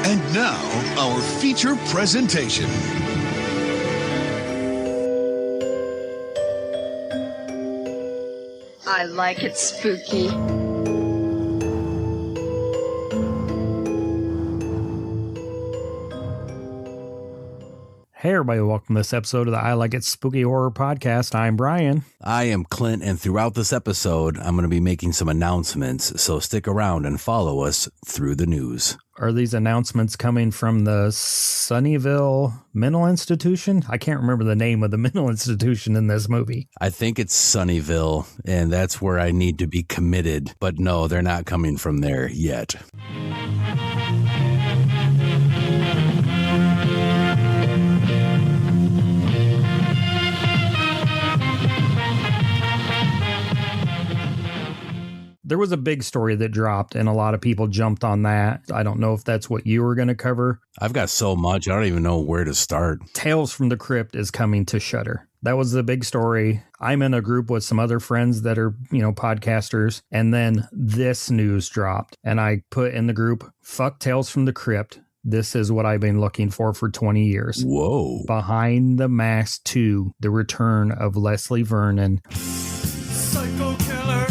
And now, our feature presentation. I like it spooky. Hey everybody, welcome to this episode of the I Like It Spooky Horror Podcast. I'm Brian. I am Clint, and throughout this episode, I'm going to be making some announcements, so stick around and follow us through the news. Are these announcements coming from the Sunnyvale Mental Institution? I can't remember the name of the mental institution in this movie. I think it's Sunnyvale, and that's where I need to be committed, but no, they're not coming from there yet. There was a big story that dropped, and a lot of people jumped on that. I don't know if that's what you were going to cover. I've got so much, I don't even know where to start. Tales from the Crypt is coming to Shudder. That was the big story. I'm in a group with some other friends that are, podcasters. And then this news dropped. And I put in the group, fuck Tales from the Crypt. This is what I've been looking for 20 years. Whoa. Behind the Mask 2, the return of Leslie Vernon. Psycho killer.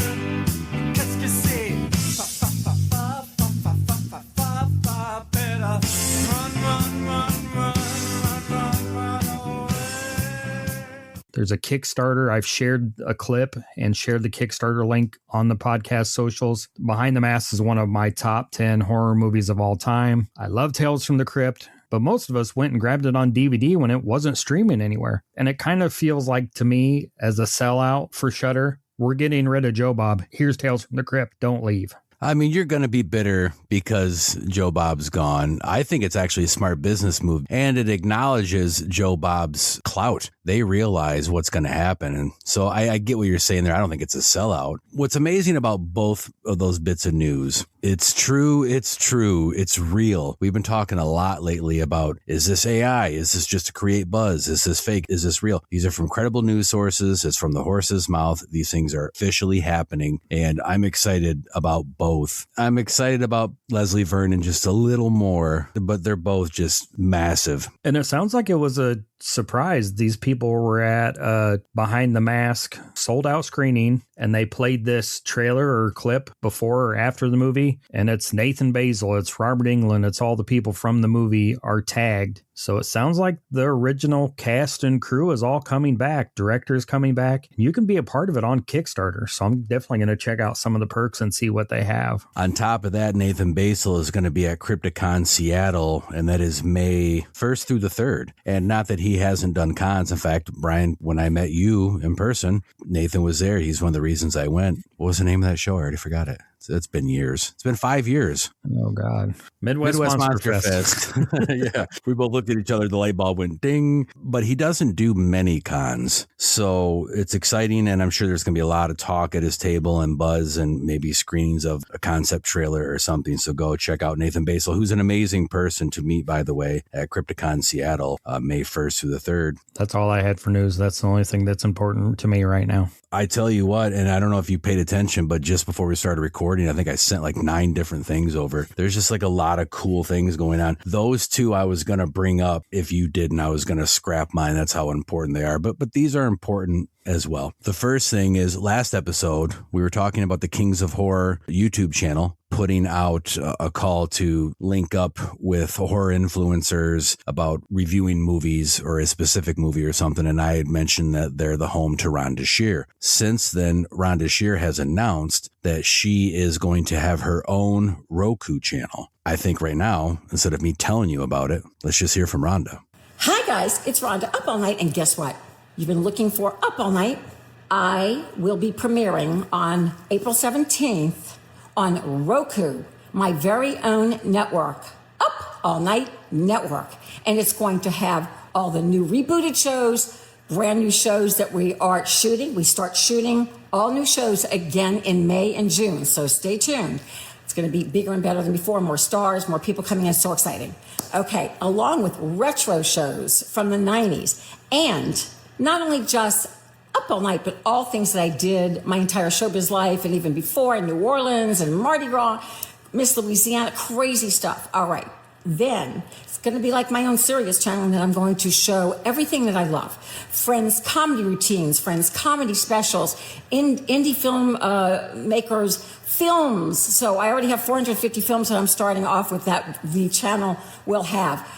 Qu'est-ce que c'est? There's a Kickstarter. I've shared a clip and shared the Kickstarter link on the podcast socials. Behind the Mask is one of my top 10 horror movies of all time. I love Tales from the Crypt, but most of us went and grabbed it on DVD when it wasn't streaming anywhere. And it kind of feels like, to me, as a sellout for Shudder, we're getting rid of Joe Bob. Here's Tales from the Crypt. Don't leave. I mean, you're going to be bitter because Joe Bob's gone. I think it's actually a smart business move, and it acknowledges Joe Bob's clout. They realize what's going to happen. And so I get what you're saying there. I don't think it's a sellout. What's amazing about both of those bits of news, it's true, it's real. We've been talking a lot lately about, is this AI? Is this just to create buzz? Is this fake? Is this real? These are from credible news sources. It's from the horse's mouth. These things are officially happening, and I'm excited about both. I'm excited about Leslie Vernon just a little more, but they're both just massive. And it sounds like it was a surprise. These people were at Behind the Mask sold out screening, and they played this trailer or clip before or after the movie. And it's Nathan Basil, it's Robert Englund, it's all the people from the movie are tagged. So it sounds like the original cast and crew is all coming back. Director's coming back. You can be a part of it on Kickstarter. So I'm definitely going to check out some of the perks and see what they have. On top of that, Nathan Basil is going to be at Crypticon Seattle, and that is May 1st through the 3rd. And not that he hasn't done cons. In fact, Brian, when I met you in person, Nathan was there. He's one of the reasons I went. What was the name of that show? I already forgot it. It's been years. It's been 5 years. Oh, God. Midwest Monster Fest. Yeah. We both looked at each other. The light bulb went ding. But he doesn't do many cons. So it's exciting. And I'm sure there's going to be a lot of talk at his table and buzz and maybe screenings of a concept trailer or something. So go check out Nathan Basil, who's an amazing person to meet, by the way, at Crypticon Seattle, May 1st through the 3rd. That's all I had for news. That's the only thing that's important to me right now. I tell you what, and I don't know if you paid attention, but just before we started recording, I think I sent like 9 different things over. There's just like a lot of cool things going on. Those two I was going to bring up. If you didn't, I was going to scrap mine. That's how important they are. But these are important as well. The first thing is, last episode, we were talking about the Kings of Horror YouTube channel putting out a call to link up with horror influencers about reviewing movies or a specific movie or something. And I had mentioned that they're the home to Rhonda Shear. Since then, Rhonda Shear has announced that she is going to have her own Roku channel. I think right now, instead of me telling you about it, let's just hear from Rhonda. Hi guys, it's Rhonda, Up All Night, and guess what? You've been looking for Up All Night. I will be premiering on April 17th on Roku, my very own network, Up All Night Network. And it's going to have all the new rebooted shows, brand new shows that we are shooting. We start shooting all new shows again in May and June, so stay tuned. It's going to be bigger and better than before, more stars, more people coming in, so exciting. Okay, along with retro shows from the 90s, and not only just Up All Night, but all things that I did my entire showbiz life and even before in New Orleans and Mardi Gras, Miss Louisiana, crazy stuff. All right. Then it's going to be like my own Sirius channel, that I'm going to show everything that I love. Friends comedy routines, Friends comedy specials, indie film makers films. So I already have 450 films that I'm starting off with that the channel will have.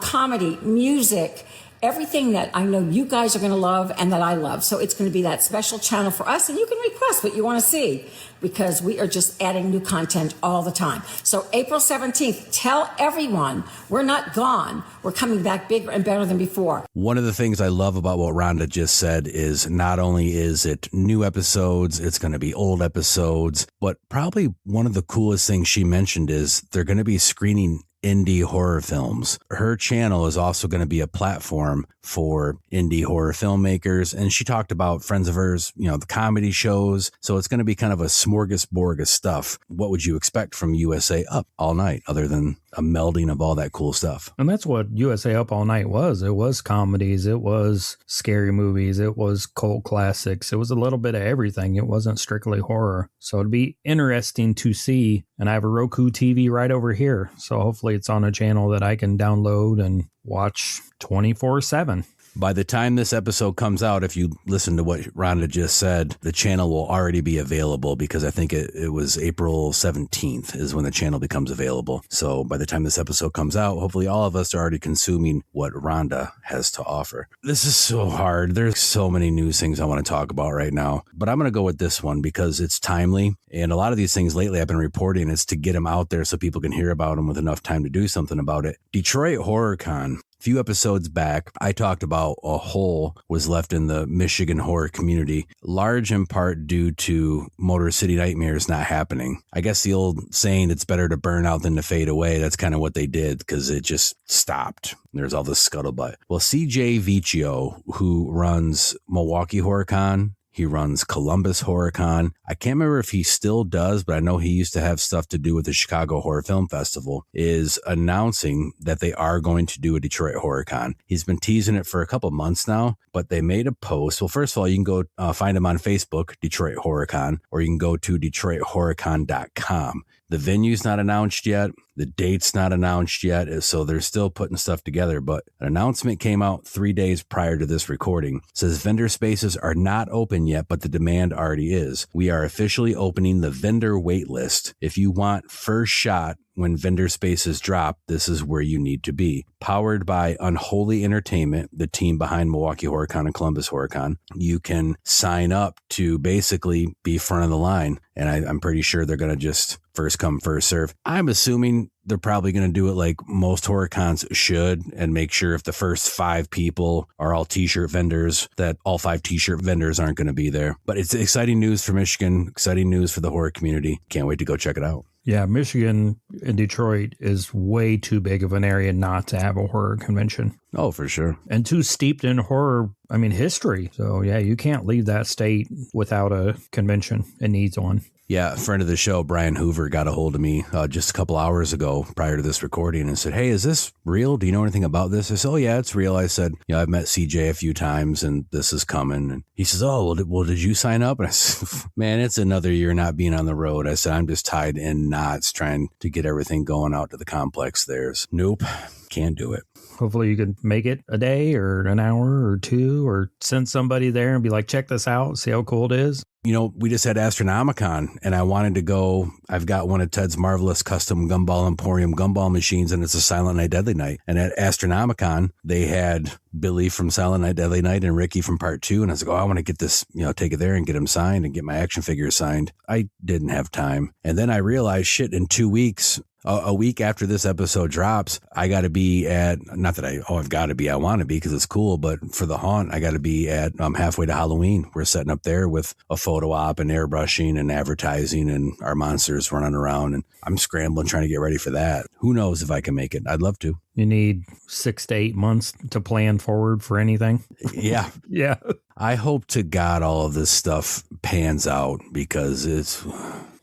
Comedy, music, everything that I know you guys are going to love and that I love. So it's going to be that special channel for us, and you can request what you want to see because we are just adding new content all the time. So April 17th, tell everyone we're not gone. We're coming back bigger and better than before. One of the things I love about what Rhonda just said is not only is it new episodes, it's going to be old episodes, but probably one of the coolest things she mentioned is they're going to be screening indie horror films. Her channel is also going to be a platform for indie horror filmmakers. And she talked about friends of hers, the comedy shows. So it's going to be kind of a smorgasbord of stuff. What would you expect from USA Up All Night other than a melding of all that cool stuff? And that's what USA Up All Night was. It was comedies. It was scary movies. It was cult classics. It was a little bit of everything. It wasn't strictly horror. So it'd be interesting to see. And I have a Roku TV right over here. So hopefully it's on a channel that I can download and watch 24/7. By the time this episode comes out, if you listen to what Rhonda just said, the channel will already be available because I think it was April 17th is when the channel becomes available. So by the time this episode comes out, hopefully all of us are already consuming what Rhonda has to offer. This is so hard. There's so many news things I want to talk about right now, but I'm going to go with this one because it's timely. And a lot of these things lately I've been reporting is to get them out there so people can hear about them with enough time to do something about it. Detroit Horror Con. A few episodes back, I talked about a hole was left in the Michigan horror community, large in part due to Motor City Nightmares not happening. I guess the old saying, it's better to burn out than to fade away. That's kind of what they did because it just stopped. There's all this scuttlebutt. Well, CJ Vicio, who runs Milwaukee Horror Con, he runs Columbus Horror Con. I can't remember if he still does, but I know he used to have stuff to do with the Chicago Horror Film Festival, is announcing that they are going to do a Detroit Horror Con. He's been teasing it for a couple months now, but they made a post. Well, first of all, you can go find him on Facebook, Detroit Horror Con, or you can go to DetroitHorrorCon.com. The venue's not announced yet. The date's not announced yet. So they're still putting stuff together. But an announcement came out 3 days prior to this recording. It says vendor spaces are not open yet, but the demand already is. We are officially opening the vendor wait list. If you want first shot when vendor spaces drop, this is where you need to be. Powered by Unholy Entertainment, the team behind Milwaukee Horror Con and Columbus Horror Con, you can sign up to basically be front of the line. And I'm pretty sure they're going to just first come, first serve. I'm assuming they're probably going to do it like most horror cons should and make sure if the first 5 people are all t-shirt vendors, that all 5 t-shirt vendors aren't going to be there. But it's exciting news for Michigan, exciting news for the horror community. Can't wait to go check it out. Yeah, Michigan and Detroit is way too big of an area not to have a horror convention. Oh, for sure. And too steeped in horror, history. So, yeah, you can't leave that state without a convention. It needs one. Yeah, a friend of the show, Brian Hoover, got a hold of me just a couple hours ago prior to this recording and said, hey, is this real? Do you know anything about this? I said, oh, yeah, it's real. I said, I've met CJ a few times and this is coming. And he says, oh, well, did you sign up? And I said, man, it's another year not being on the road. I said, I'm just tied in knots trying to get everything going out to the complex there. Nope, can't do it. Hopefully you can make it a day or an hour or 2 or send somebody there and be like, check this out, see how cool it is. We just had Astronomicon and I wanted to go. I've got one of Ted's marvelous custom Gumball Emporium gumball machines and it's a Silent Night, Deadly Night. And at Astronomicon, they had Billy from Silent Night, Deadly Night and Ricky from Part 2. And I was like, I want to get this, take it there and get them signed and get my action figures signed. I didn't have time. And then I realized, in 2 weeks, a week after this episode drops, I got to be at, not that I've got to be, I want to be because it's cool, but for the haunt, I got to be at halfway to Halloween. We're setting up there with a photo op and airbrushing and advertising and our monsters running around. And I'm scrambling trying to get ready for that. Who knows if I can make it? I'd love to. You need 6 to 8 months to plan forward for anything. Yeah. Yeah. I hope to God all of this stuff pans out because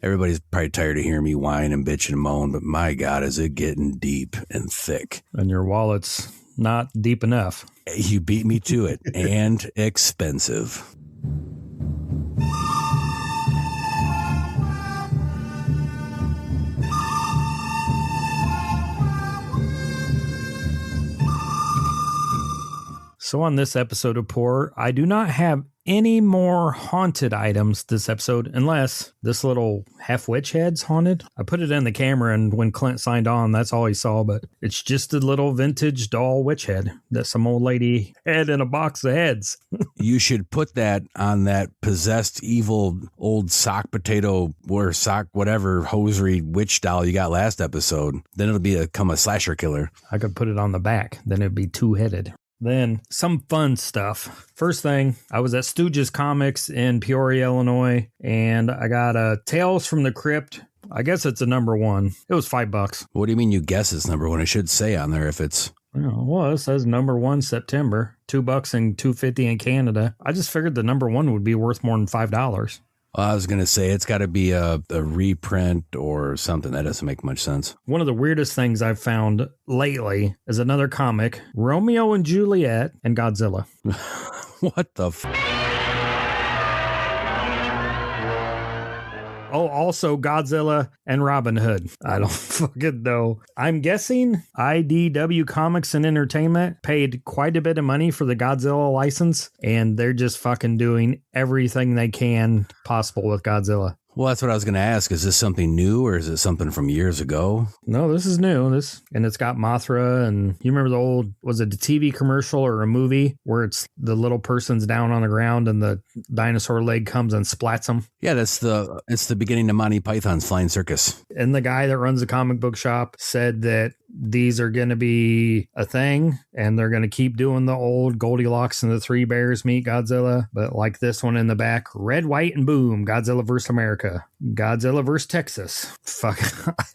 everybody's probably tired of hearing me whine and bitch and moan, but my God, is it getting deep and thick. And your wallet's not deep enough. You beat me to it. And expensive. So on this episode of Poor, I do not have any more haunted items this episode, unless this little half witch head's haunted. I put it in the camera, and when Clint signed on, that's all he saw, but it's just a little vintage doll witch head that some old lady had in a box of heads. You should put that on that possessed evil old sock potato or sock whatever hosiery witch doll you got last episode. Then it'll become a slasher killer. I could put it on the back, then it'd be two-headed. Then some fun stuff. First thing, I was at Stooges Comics in Peoria, Illinois, and I got a Tales from the Crypt. I guess it's a number one. It was $5. What do you mean you guess it's number one? It should say on there if it's... Well, it says number one September, $2 and $2.50 in Canada. I just figured the number one would be worth more than $5. I was going to say it's got to be a reprint or something. That doesn't make much sense. One of the weirdest things I've found lately is another comic, Romeo and Juliet and Godzilla. What the Oh, also Godzilla and Robin Hood. I don't fucking know. I'm guessing IDW Comics and Entertainment paid quite a bit of money for the Godzilla license, and they're just fucking doing everything they can possible with Godzilla. Well, that's what I was going to ask. Is this something new or is it something from years ago? No, this is new. And it's got Mothra, and you remember the old, was it a TV commercial or a movie where it's the little person's down on the ground and the dinosaur leg comes and splats them? Yeah, it's the beginning of Monty Python's Flying Circus. And the guy that runs the comic book shop said that these are going to be a thing, and they're going to keep doing the old Goldilocks and the Three Bears meet Godzilla, but like this one in the back, red, white, and boom, Godzilla vs. America, Godzilla vs. Texas. Fuck,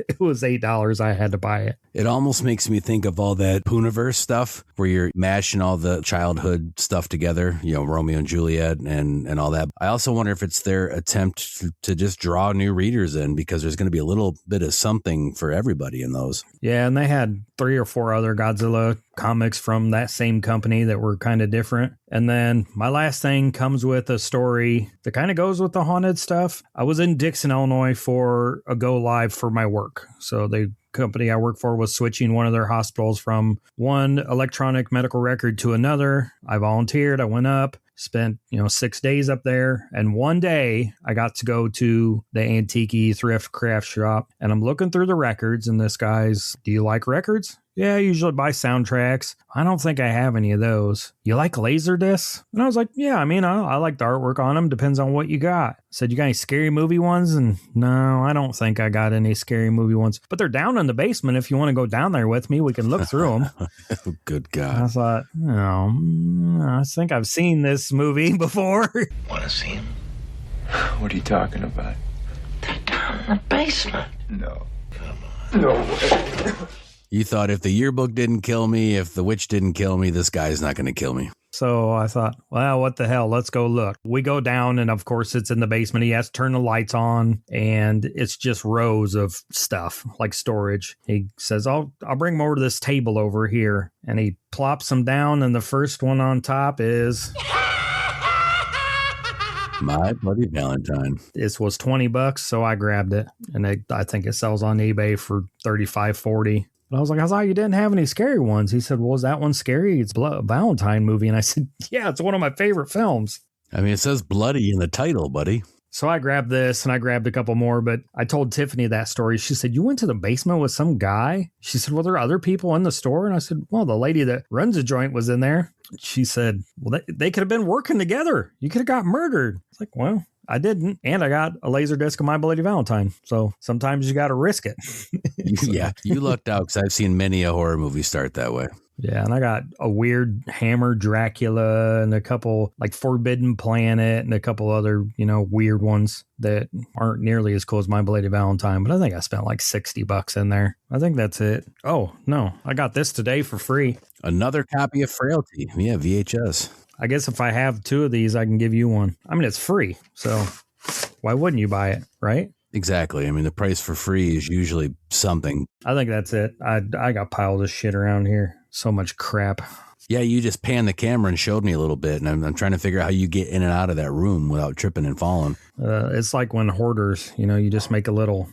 it was $8. I had to buy it. It almost makes me think of all that Pooniverse stuff where you're mashing all the childhood stuff together, Romeo and Juliet and all that. I also wonder if it's their attempt to just draw new readers in, because there's going to be a little bit of something for everybody in those. Yeah, and they had 3 or 4 other Godzilla comics from that same company that were kind of different. And then my last thing comes with a story that kind of goes with the haunted stuff. I was in Dixon, Illinois for a go live for my work. So the company I work for was switching one of their hospitals from one electronic medical record to another. I volunteered. I went up, spent 6 days up there, and one day I got to go to the antique thrift craft shop, and I'm looking through the records, and this guy's, do you like records? Yeah, I usually buy soundtracks. I don't think I have any of those. You like laser discs? And I was like, yeah, I like the artwork on them. Depends on what you got. I said, you got any scary movie ones? And no, I don't think I got any scary movie ones. But they're down in the basement. If you want to go down there with me, we can look through them. Good God. I thought, I think I've seen this movie before. Want to see him? What are you talking about? They're down in the basement. No. Come on. No way. You thought if the yearbook didn't kill me, if the witch didn't kill me, this guy's not going to kill me. So I thought, well, what the hell? Let's go look. We go down, and of course it's in the basement. He has to turn the lights on, and it's just rows of stuff like storage. He says, I'll bring more to this table over here. And he plops them down, and the first one on top is... My Bloody Valentine. This was $20, so I grabbed it. And I think it sells on eBay for $35-$40. But I was like, I thought you didn't have any scary ones. He said, well, is that one scary? It's a Valentine movie. And I said, yeah, it's one of my favorite films. It says bloody in the title, buddy. So I grabbed this, and I grabbed a couple more, but I told Tiffany that story. She said, you went to the basement with some guy? She said, well, there are other people in the store? And I said, well, the lady that runs the joint was in there. She said, well, they could have been working together. You could have got murdered. It's like, well, I didn't. And I got a laser disc of My Bloody Valentine. So sometimes you got to risk it. Yeah, you lucked out, because I've seen many a horror movie start that way. Yeah, and I got a weird Hammer Dracula and a couple like Forbidden Planet and a couple other, weird ones that aren't nearly as cool as My Bloody Valentine. But I think I spent like $60 in there. I think that's it. Oh, no, I got this today for free. Another copy of Frailty. Yeah, VHS. I guess if I have 2 of these, I can give you one. It's free. So why wouldn't you buy it, right? Exactly. The price for free is usually something. I think that's it. I got piles of shit around here. So much crap. Yeah, you just panned the camera and showed me a little bit, and I'm trying to figure out how you get in and out of that room without tripping and falling. It's like when hoarders, you just make a little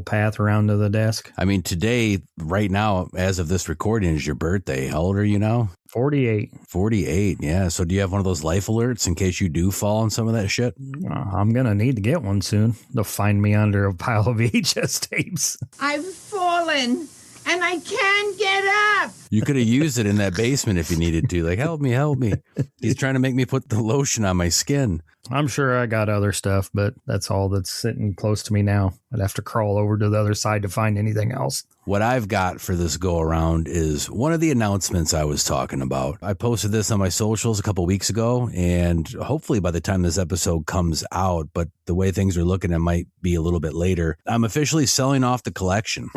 path around to the desk. I mean, today, right now, as of this recording, is your birthday. How old are you now? 48. 48, yeah. So do you have one of those life alerts in case you do fall on some of that shit? I'm going to need to get one soon. They'll find me under a pile of VHS tapes. I've fallen. And I can't get up. You could have used it in that basement if you needed to. Like, help me, help me. He's trying to make me put the lotion on my skin. I'm sure I got other stuff, but that's all that's sitting close to me now. I'd have to crawl over to the other side to find anything else. What I've got for this go around is one of the announcements I was talking about. I posted this on my socials a couple weeks ago, and hopefully by the time this episode comes out, but the way things are looking, it might be a little bit later. I'm officially selling off the collection.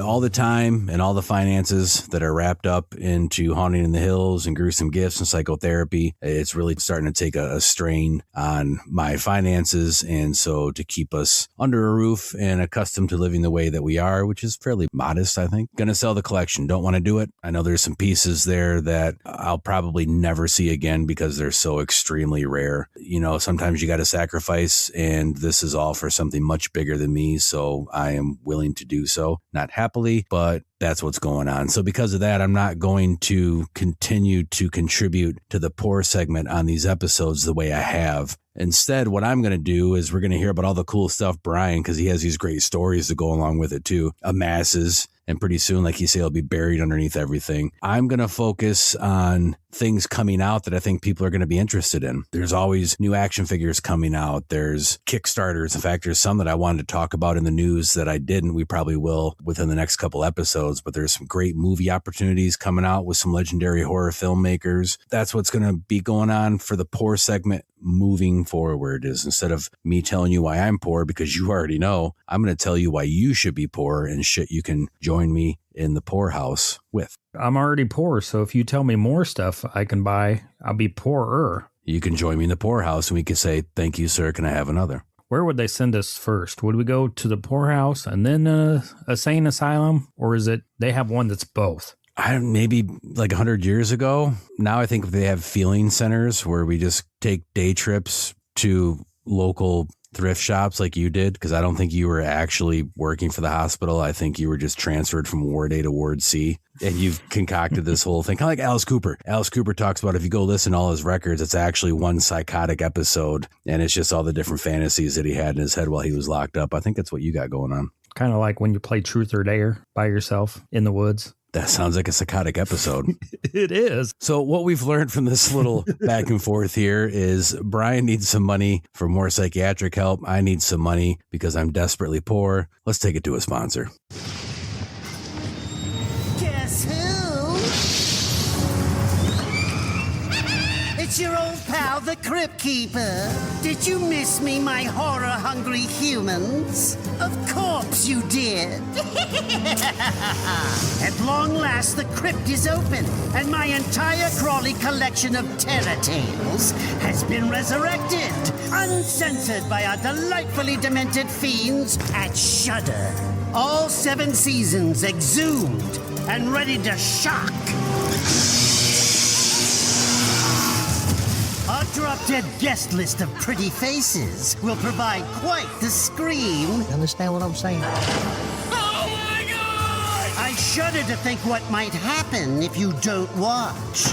All the time and all the finances that are wrapped up into Haunting in the Hills and Gruesome Gifts and psychotherapy, it's really starting to take a strain on my finances. And so to keep us under a roof and accustomed to living the way that we are, which is fairly modest, I think, going to sell the collection. Don't want to do it. I know there's some pieces there that I'll probably never see again because they're so extremely rare. Sometimes you got to sacrifice, and this is all for something much bigger than me. So I am willing to do so. Not happily, but that's what's going on. So because of that, I'm not going to continue to contribute to the poor segment on these episodes the way I have. Instead, what I'm going to do is we're going to hear about all the cool stuff Brian, because he has these great stories to go along with it too, amasses. And pretty soon, like you say, it'll be buried underneath everything. I'm going to focus on things coming out that I think people are going to be interested in. There's always new action figures coming out. There's Kickstarters. In fact, there's some that I wanted to talk about in the news that I didn't. We probably will within the next couple episodes, but there's some great movie opportunities coming out with some legendary horror filmmakers. That's what's going to be going on for the poor segment moving forward. Is instead of me telling you why I'm poor, because you already know, I'm going to tell you why you should be poor and shit you can join me in the poorhouse with. I'm already poor, so if you tell me more stuff I can buy, I'll be poorer. You can join me in the poorhouse and we can say, thank you, sir. Can I have another? Where would they send us first? Would we go to the poorhouse and then a sane asylum? Or is it they have one that's both? Maybe like 100 years ago. Now I think they have feeling centers where we just take day trips to local thrift shops like you did, because I don't think you were actually working for the hospital. I think you were just transferred from Ward A to Ward C, and you've concocted this whole thing, kind of like Alice Cooper. Alice Cooper talks about, if you go listen to all his records, it's actually one psychotic episode, and it's just all the different fantasies that he had in his head while he was locked up. I think that's what you got going on. Kind of like when you play Truth or Dare by yourself in the woods. That sounds like a psychotic episode. It is. So what we've learned from this little back and forth here is Brian needs some money for more psychiatric help. I need some money because I'm desperately poor. Let's take it to a sponsor. Guess who? It's your old pal, the Crypt Keeper. Did you miss me, my horror-hungry humans? Of course you did. At long last, the crypt is open, and my entire Crawley collection of terror tales has been resurrected, uncensored by our delightfully demented fiends at Shudder. All 7 seasons exhumed and ready to shock. Our drop-dead guest list of pretty faces will provide quite the scream. You understand what I'm saying? Oh my God! I shudder to think what might happen if you don't watch.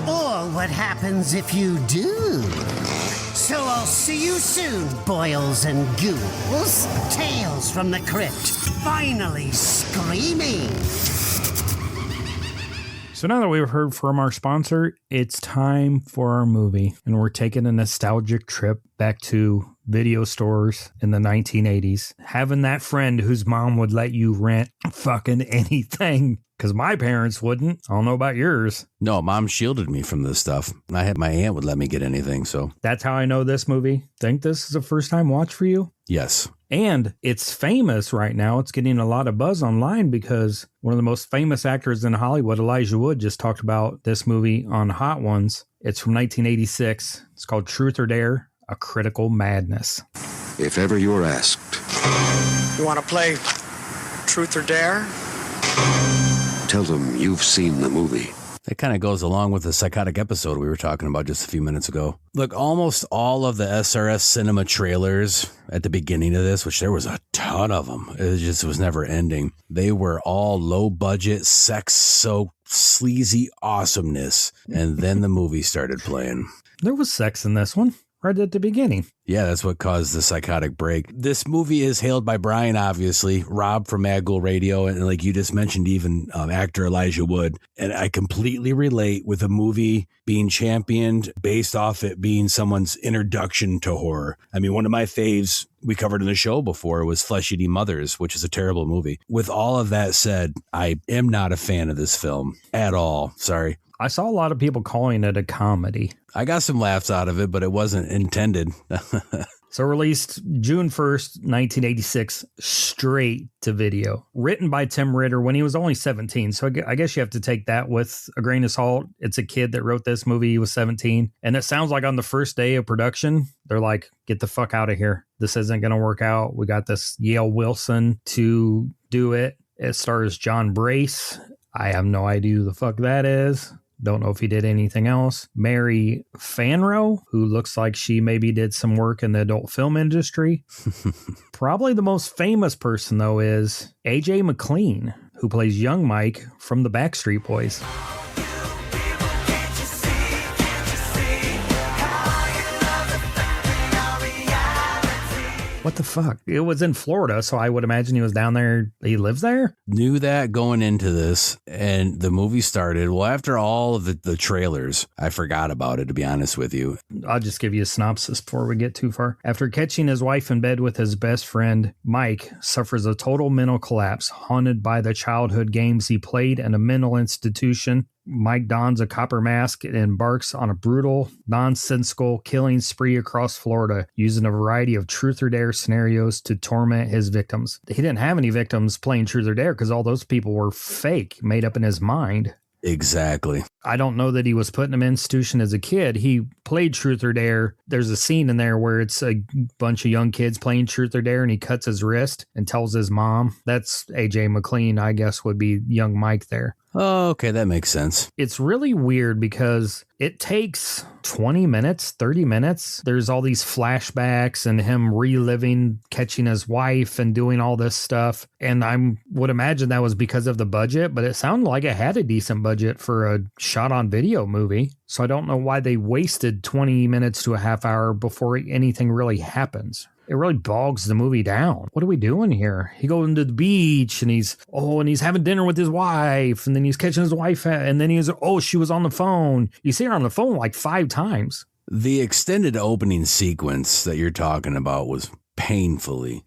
Or what happens if you do. So I'll see you soon, boils and ghouls. Tales from the Crypt, finally screaming. So now that we've heard from our sponsor, it's time for our movie. And we're taking a nostalgic trip back to video stores in the 1980s. Having that friend whose mom would let you rent fucking anything. Because my parents wouldn't. I don't know about yours. No, mom shielded me from this stuff. I had my aunt would let me get anything, so. That's how I know this movie. Think this is a first time watch for you? Yes. And it's famous right now. It's getting a lot of buzz online because one of the most famous actors in Hollywood, Elijah Wood, just talked about this movie on Hot Ones. It's from 1986. It's called Truth or Dare, A Critical Madness. If ever you were asked. You want to play Truth or Dare? Tell them you've seen the movie. That kind of goes along with the psychotic episode we were talking about just a few minutes ago. Look, almost all of the SRS cinema trailers at the beginning of this, which there was a ton of them, it was never ending. They were all low budget, sex-soaked, sleazy awesomeness. And then the movie started playing. There was sex in this one. Right at the beginning. Yeah, that's what caused the psychotic break. This movie is hailed by Brian, obviously, Rob from Mad Ghoul Radio, and like you just mentioned, even actor Elijah Wood. And I completely relate with a movie being championed based off it being someone's introduction to horror. I mean, one of my faves we covered in the show before was Flesh Eating Mothers, which is a terrible movie. With all of that said, I am not a fan of this film at all. Sorry. I saw a lot of people calling it a comedy. I got some laughs out of it, but it wasn't intended. So released June 1st, 1986, straight to video. Written by Tim Ritter when he was only 17. So I guess you have to take that with a grain of salt. It's a kid that wrote this movie. He was 17. And it sounds like on the first day of production, they're like, get the fuck out of here. This isn't going to work out. We got this Yale Wilson to do it. It stars John Brace. I have no idea who the fuck that is. Don't know if he did anything else. Mary Fanro, who looks like she maybe did some work in the adult film industry. Probably the most famous person, though, is AJ McLean, who plays young Mike from the Backstreet Boys. What the fuck? It was in Florida, so I would imagine he was down there. He lives there? Knew that going into this, and the movie started. Well, after all of the trailers, I forgot about it, to be honest with you. I'll just give you a synopsis before we get too far. After catching his wife in bed with his best friend, Mike suffers a total mental collapse, haunted by the childhood games he played in a mental institution. Mike dons a copper mask and embarks on a brutal, nonsensical killing spree across Florida, using a variety of truth or dare scenarios to torment his victims. He didn't have any victims playing truth or dare because all those people were fake, made up in his mind. Exactly. I don't know that he was put in an institution as a kid. He played Truth or Dare. There's a scene in there where it's a bunch of young kids playing Truth or Dare and he cuts his wrist and tells his mom. That's AJ McLean, I guess, would be young Mike there. Oh, okay. That makes sense. It's really weird because it takes 20 minutes, 30 minutes. There's all these flashbacks and him reliving catching his wife and doing all this stuff. And I would imagine that was because of the budget, but it sounded like it had a decent budget for a shot on video movie. So I don't know why they wasted 20 minutes to a half hour before anything really happens. It really bogs the movie down. What are we doing here? He goes into the beach and he's having dinner with his wife, and then he's catching his wife, and then she was on the phone. You see her on the phone like 5 times. The extended opening sequence that you're talking about was painfully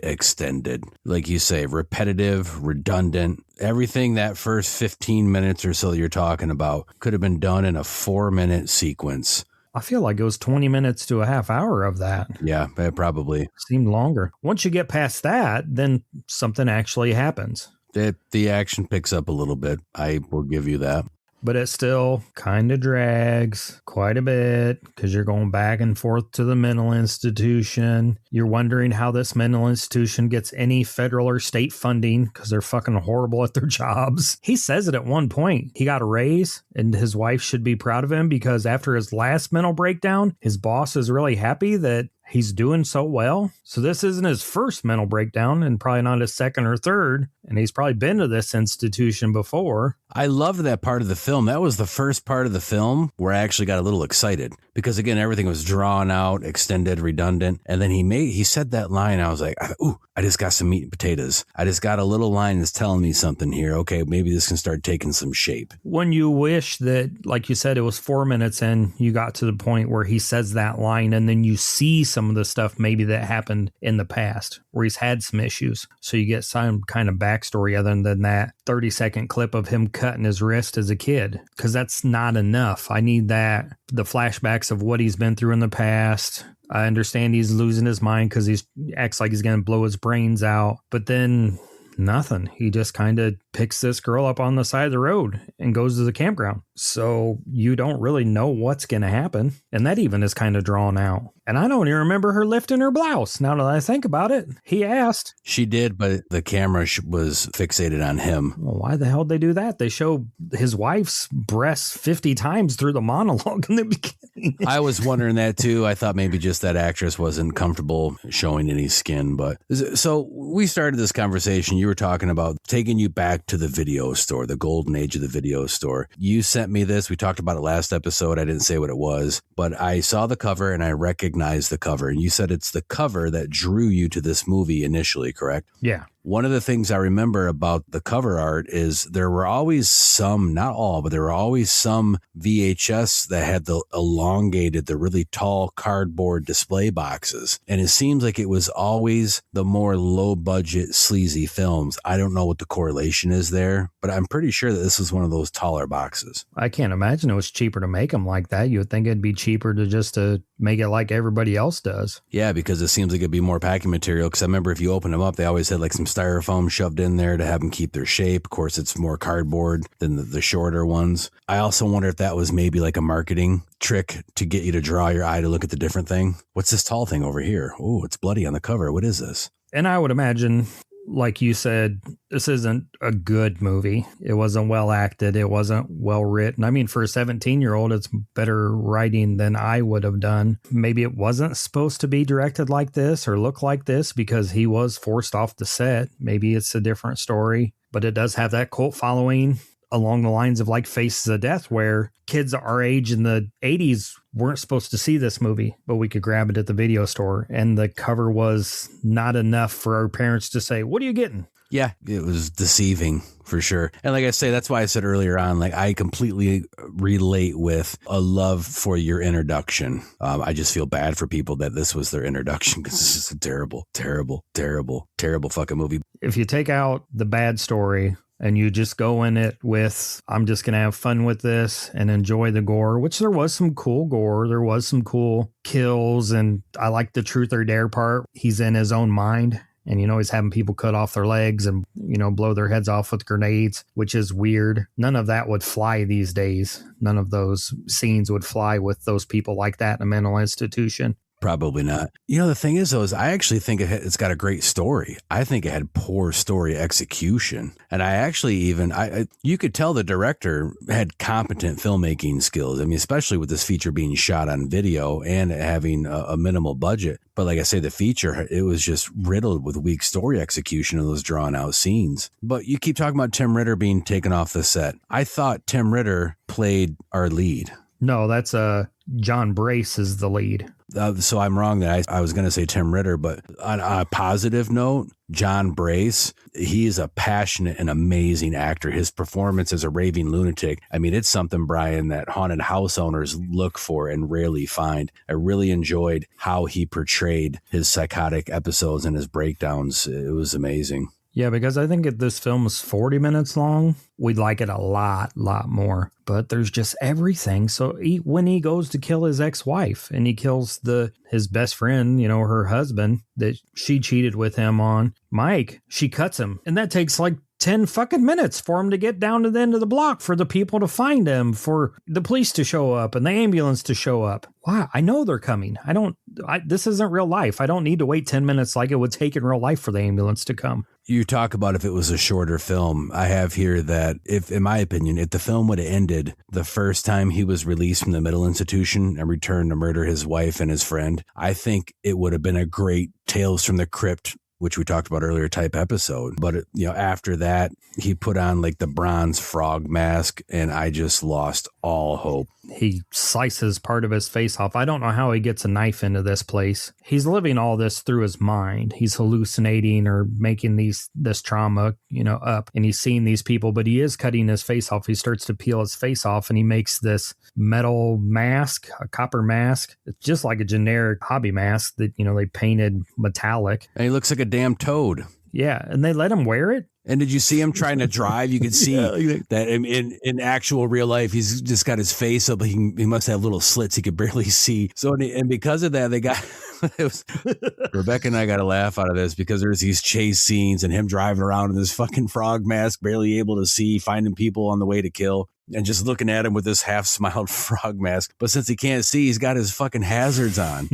extended. Like you say, repetitive, redundant. Everything that first 15 minutes or so you're talking about could have been done in a 4-minute sequence. I feel like it was 20 minutes to a half hour of that. Yeah, it probably seemed longer. Once you get past that, then something actually happens. The action picks up a little bit. I will give you that. But it still kind of drags quite a bit because you're going back and forth to the mental institution. You're wondering how this mental institution gets any federal or state funding because they're fucking horrible at their jobs. He says it at one point. He got a raise and his wife should be proud of him because after his last mental breakdown, his boss is really happy that he's doing so well. So this isn't his first mental breakdown and probably not his second or third. And he's probably been to this institution before. I loved that part of the film. That was the first part of the film where I actually got a little excited because, again, everything was drawn out, extended, redundant. And then he said that line. I was like, ooh, I just got some meat and potatoes. I just got a little line that's telling me something here. Okay, maybe this can start taking some shape. When you wish that, like you said, it was 4 minutes in, you got to the point where he says that line and then you see some of the stuff maybe that happened in the past where he's had some issues. So you get some kind of backstory other than that 30-second clip of him cutting his wrist as a kid, because that's not enough. I need the flashbacks of what he's been through in the past. I understand he's losing his mind because he acts like he's going to blow his brains out, but then nothing. He just kind of picks this girl up on the side of the road and goes to the campground. So you don't really know what's going to happen. And that even is kind of drawn out. And I don't even remember her lifting her blouse. Now that I think about it, he asked. She did, but the camera was fixated on him. Well, why the hell did they do that? They show his wife's breasts 50 times through the monologue in the beginning. I was wondering that too. I thought maybe just that actress wasn't comfortable showing any skin. But so we started this conversation. You were talking about taking you back to the video store, the golden age of the video store. You sent me this. We talked about it last episode. I didn't say what it was, but I saw the cover and I recognized the cover. And you said it's the cover that drew you to this movie initially, correct? Yeah. One of the things I remember about the cover art is there were always some, not all, but there were always some VHS that had the elongated, the really tall cardboard display boxes. And it seems like it was always the more low budget, sleazy films. I don't know what the correlation is there, but I'm pretty sure that this was one of those taller boxes. I can't imagine it was cheaper to make them like that. You would think it'd be cheaper to make it like everybody else does. Yeah, because it seems like it'd be more packing material. Because I remember if you open them up, they always had like some styrofoam shoved in there to have them keep their shape. Of course, it's more cardboard than the shorter ones. I also wonder if that was maybe like a marketing trick to get you to draw your eye to look at the different thing. What's this tall thing over here? Oh, it's bloody on the cover. What is this? And I would imagine, like you said, this isn't a good movie. It wasn't well acted. It wasn't well written. I mean, for a 17-year-old, it's better writing than I would have done. Maybe it wasn't supposed to be directed like this or look like this because he was forced off the set. Maybe it's a different story, but it does have that cult following along the lines of like Faces of Death, where kids our age in the 80s weren't supposed to see this movie, but we could grab it at the video store. And the cover was not enough for our parents to say, what are you getting? Yeah, it was deceiving for sure. And like I say, that's why I said earlier on, like I completely relate with a love for your introduction. I just feel bad for people that this was their introduction because this is a terrible, terrible, terrible, terrible fucking movie. If you take out the bad story and you just go in it with, I'm just going to have fun with this and enjoy the gore, which there was some cool gore. There was some cool kills. And I like the truth or dare part. He's in his own mind. And, he's having people cut off their legs and, blow their heads off with grenades, which is weird. None of that would fly these days. None of those scenes would fly with those people like that in a mental institution. Probably not. The thing is, though, is I actually think it's got a great story. I think it had poor story execution. And I actually you could tell the director had competent filmmaking skills. I mean, especially with this feature being shot on video and having a minimal budget. But like I say, the feature, it was just riddled with weak story execution of those drawn out scenes. But you keep talking about Tim Ritter being taken off the set. I thought Tim Ritter played our lead. No, that's John Brace is the lead. So I'm wrong that I was going to say Tim Ritter, but on a positive note, John Brace, he's a passionate and amazing actor. His performance as a raving lunatic, I mean, it's something, Brian, that haunted house owners look for and rarely find. I really enjoyed how he portrayed his psychotic episodes and his breakdowns. It was amazing. Yeah, because I think if this film was 40 minutes long, we'd like it a lot more. But there's just everything. So when he goes to kill his ex-wife and he kills his best friend, her husband that she cheated with him on, Mike, she cuts him. And that takes like 10 fucking minutes for him to get down to the end of the block, for the people to find him, for the police to show up and the ambulance to show up. Wow, I know they're coming. This isn't real life. I don't need to wait 10 minutes like it would take in real life for the ambulance to come. You talk about if it was a shorter film. I have here that in my opinion, if the film would have ended the first time he was released from the mental institution and returned to murder his wife and his friend, I think it would have been a great Tales from the Crypt, which we talked about earlier, type episode. But, after that, he put on like the bronze frog mask and I just lost all hope. He slices part of his face off. I don't know how he gets a knife into this place. He's living all this through his mind. He's hallucinating or making this trauma, up, and he's seeing these people, but he is cutting his face off. He starts to peel his face off and he makes this metal mask, a copper mask. It's just like a generic hobby mask that, they painted metallic. And he looks like a damn toad. Yeah, and they let him wear it. And did you see him trying to drive? You could see that in actual real life, he's just got his face up. He must have little slits he could barely see. So, and because of that, they got... Rebecca and I got a laugh out of this because there's these chase scenes and him driving around in this fucking frog mask, barely able to see, finding people on the way to kill, and just looking at him with this half-smiled frog mask. But since he can't see, he's got his fucking hazards on.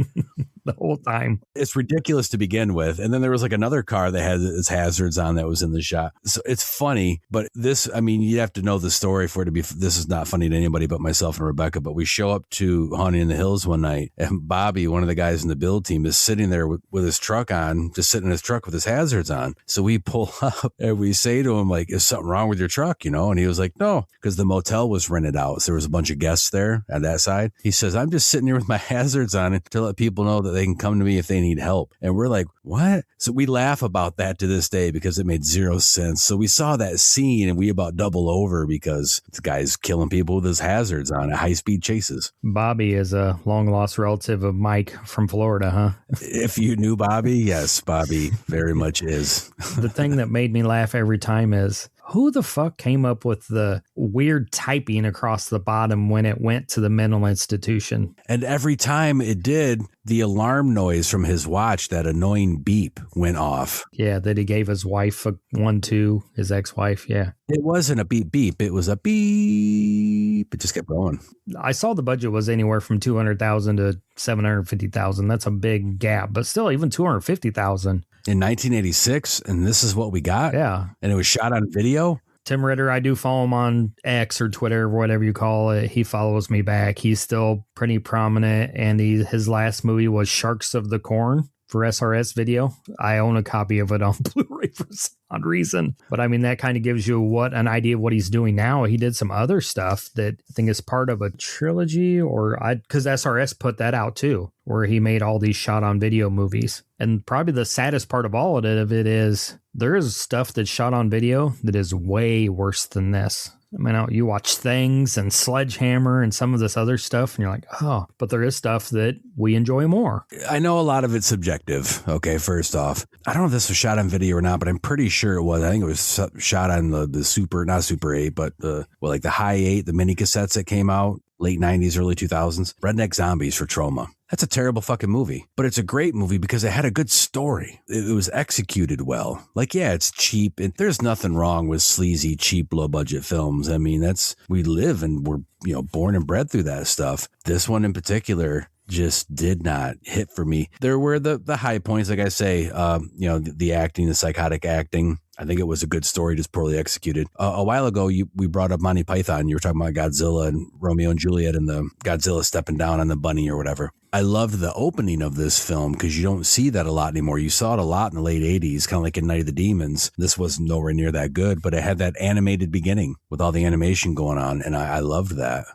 The whole time. It's ridiculous to begin with. And then there was like another car that had its hazards on that was in the shot. So it's funny, but this, I mean, you have to know the story for it to be, this is not funny to anybody but myself and Rebecca, but we show up to Haunting in the Hills one night and Bobby, one of the guys in the build team, is sitting there with his truck on, just sitting in his truck with his hazards on. So we pull up and we say to him, like, is something wrong with your truck? You know? And he was like, no, because the motel was rented out. So there was a bunch of guests there on that side. He says, I'm just sitting here with my hazards on to let people know that they can come to me if they need help. And we're like, what? So we laugh about that to this day because it made zero sense. So we saw that scene and we about double over because this guy's killing people with his hazards on at high-speed chases. Bobby is a long-lost relative of Mike from Florida, huh? If you knew Bobby, yes, Bobby very much is. The thing that made me laugh every time is, who the fuck came up with the weird typing across the bottom when it went to the mental institution? And every time it did, the alarm noise from his watch, that annoying beep, went off. Yeah, that he gave his wife a 1-2, his ex-wife, yeah. It wasn't a beep beep, it was a beep. It just kept going. I saw the budget was anywhere from $200,000 to $750,000. That's a big gap, but still, even $250,000. In 1986, and this is what we got? Yeah. And it was shot on video? Tim Ritter, I do follow him on X or Twitter or whatever you call it. He follows me back. He's still pretty prominent, and his last movie was Sharks of the Corn for SRS Video. I own a copy of it on Blu-ray for some odd reason. But I mean, that kind of gives you an idea of what he's doing now. He did some other stuff that I think is part of a trilogy, because SRS put that out too, where he made all these shot on video movies. And probably the saddest part of all of it is there is stuff that's shot on video that is way worse than this. I mean, you watch Things and Sledgehammer and some of this other stuff, and you're like, oh, but there is stuff that we enjoy more. I know a lot of it's subjective. Okay, first off, I don't know if this was shot on video or not, but I'm pretty sure it was. I think it was shot on the Super, not Super 8, but like the High 8, the mini cassettes that came out late 90s, early 2000s. Redneck Zombies for Troma. That's a terrible fucking movie, but it's a great movie because it had a good story. It was executed well. Like, yeah, it's cheap, and there's nothing wrong with sleazy, cheap, low budget films. I mean, we live and we're, born and bred through that stuff. This one in particular just did not hit for me. There were the high points, like I say, the acting, the psychotic acting. I think it was a good story, just poorly executed. A while ago, we brought up Monty Python. You were talking about Godzilla and Romeo and Juliet and the Godzilla stepping down on the bunny or whatever. I loved the opening of this film because you don't see that a lot anymore. You saw it a lot in the late 80s, kind of like in Night of the Demons. This was nowhere near that good, but it had that animated beginning with all the animation going on, and I loved that.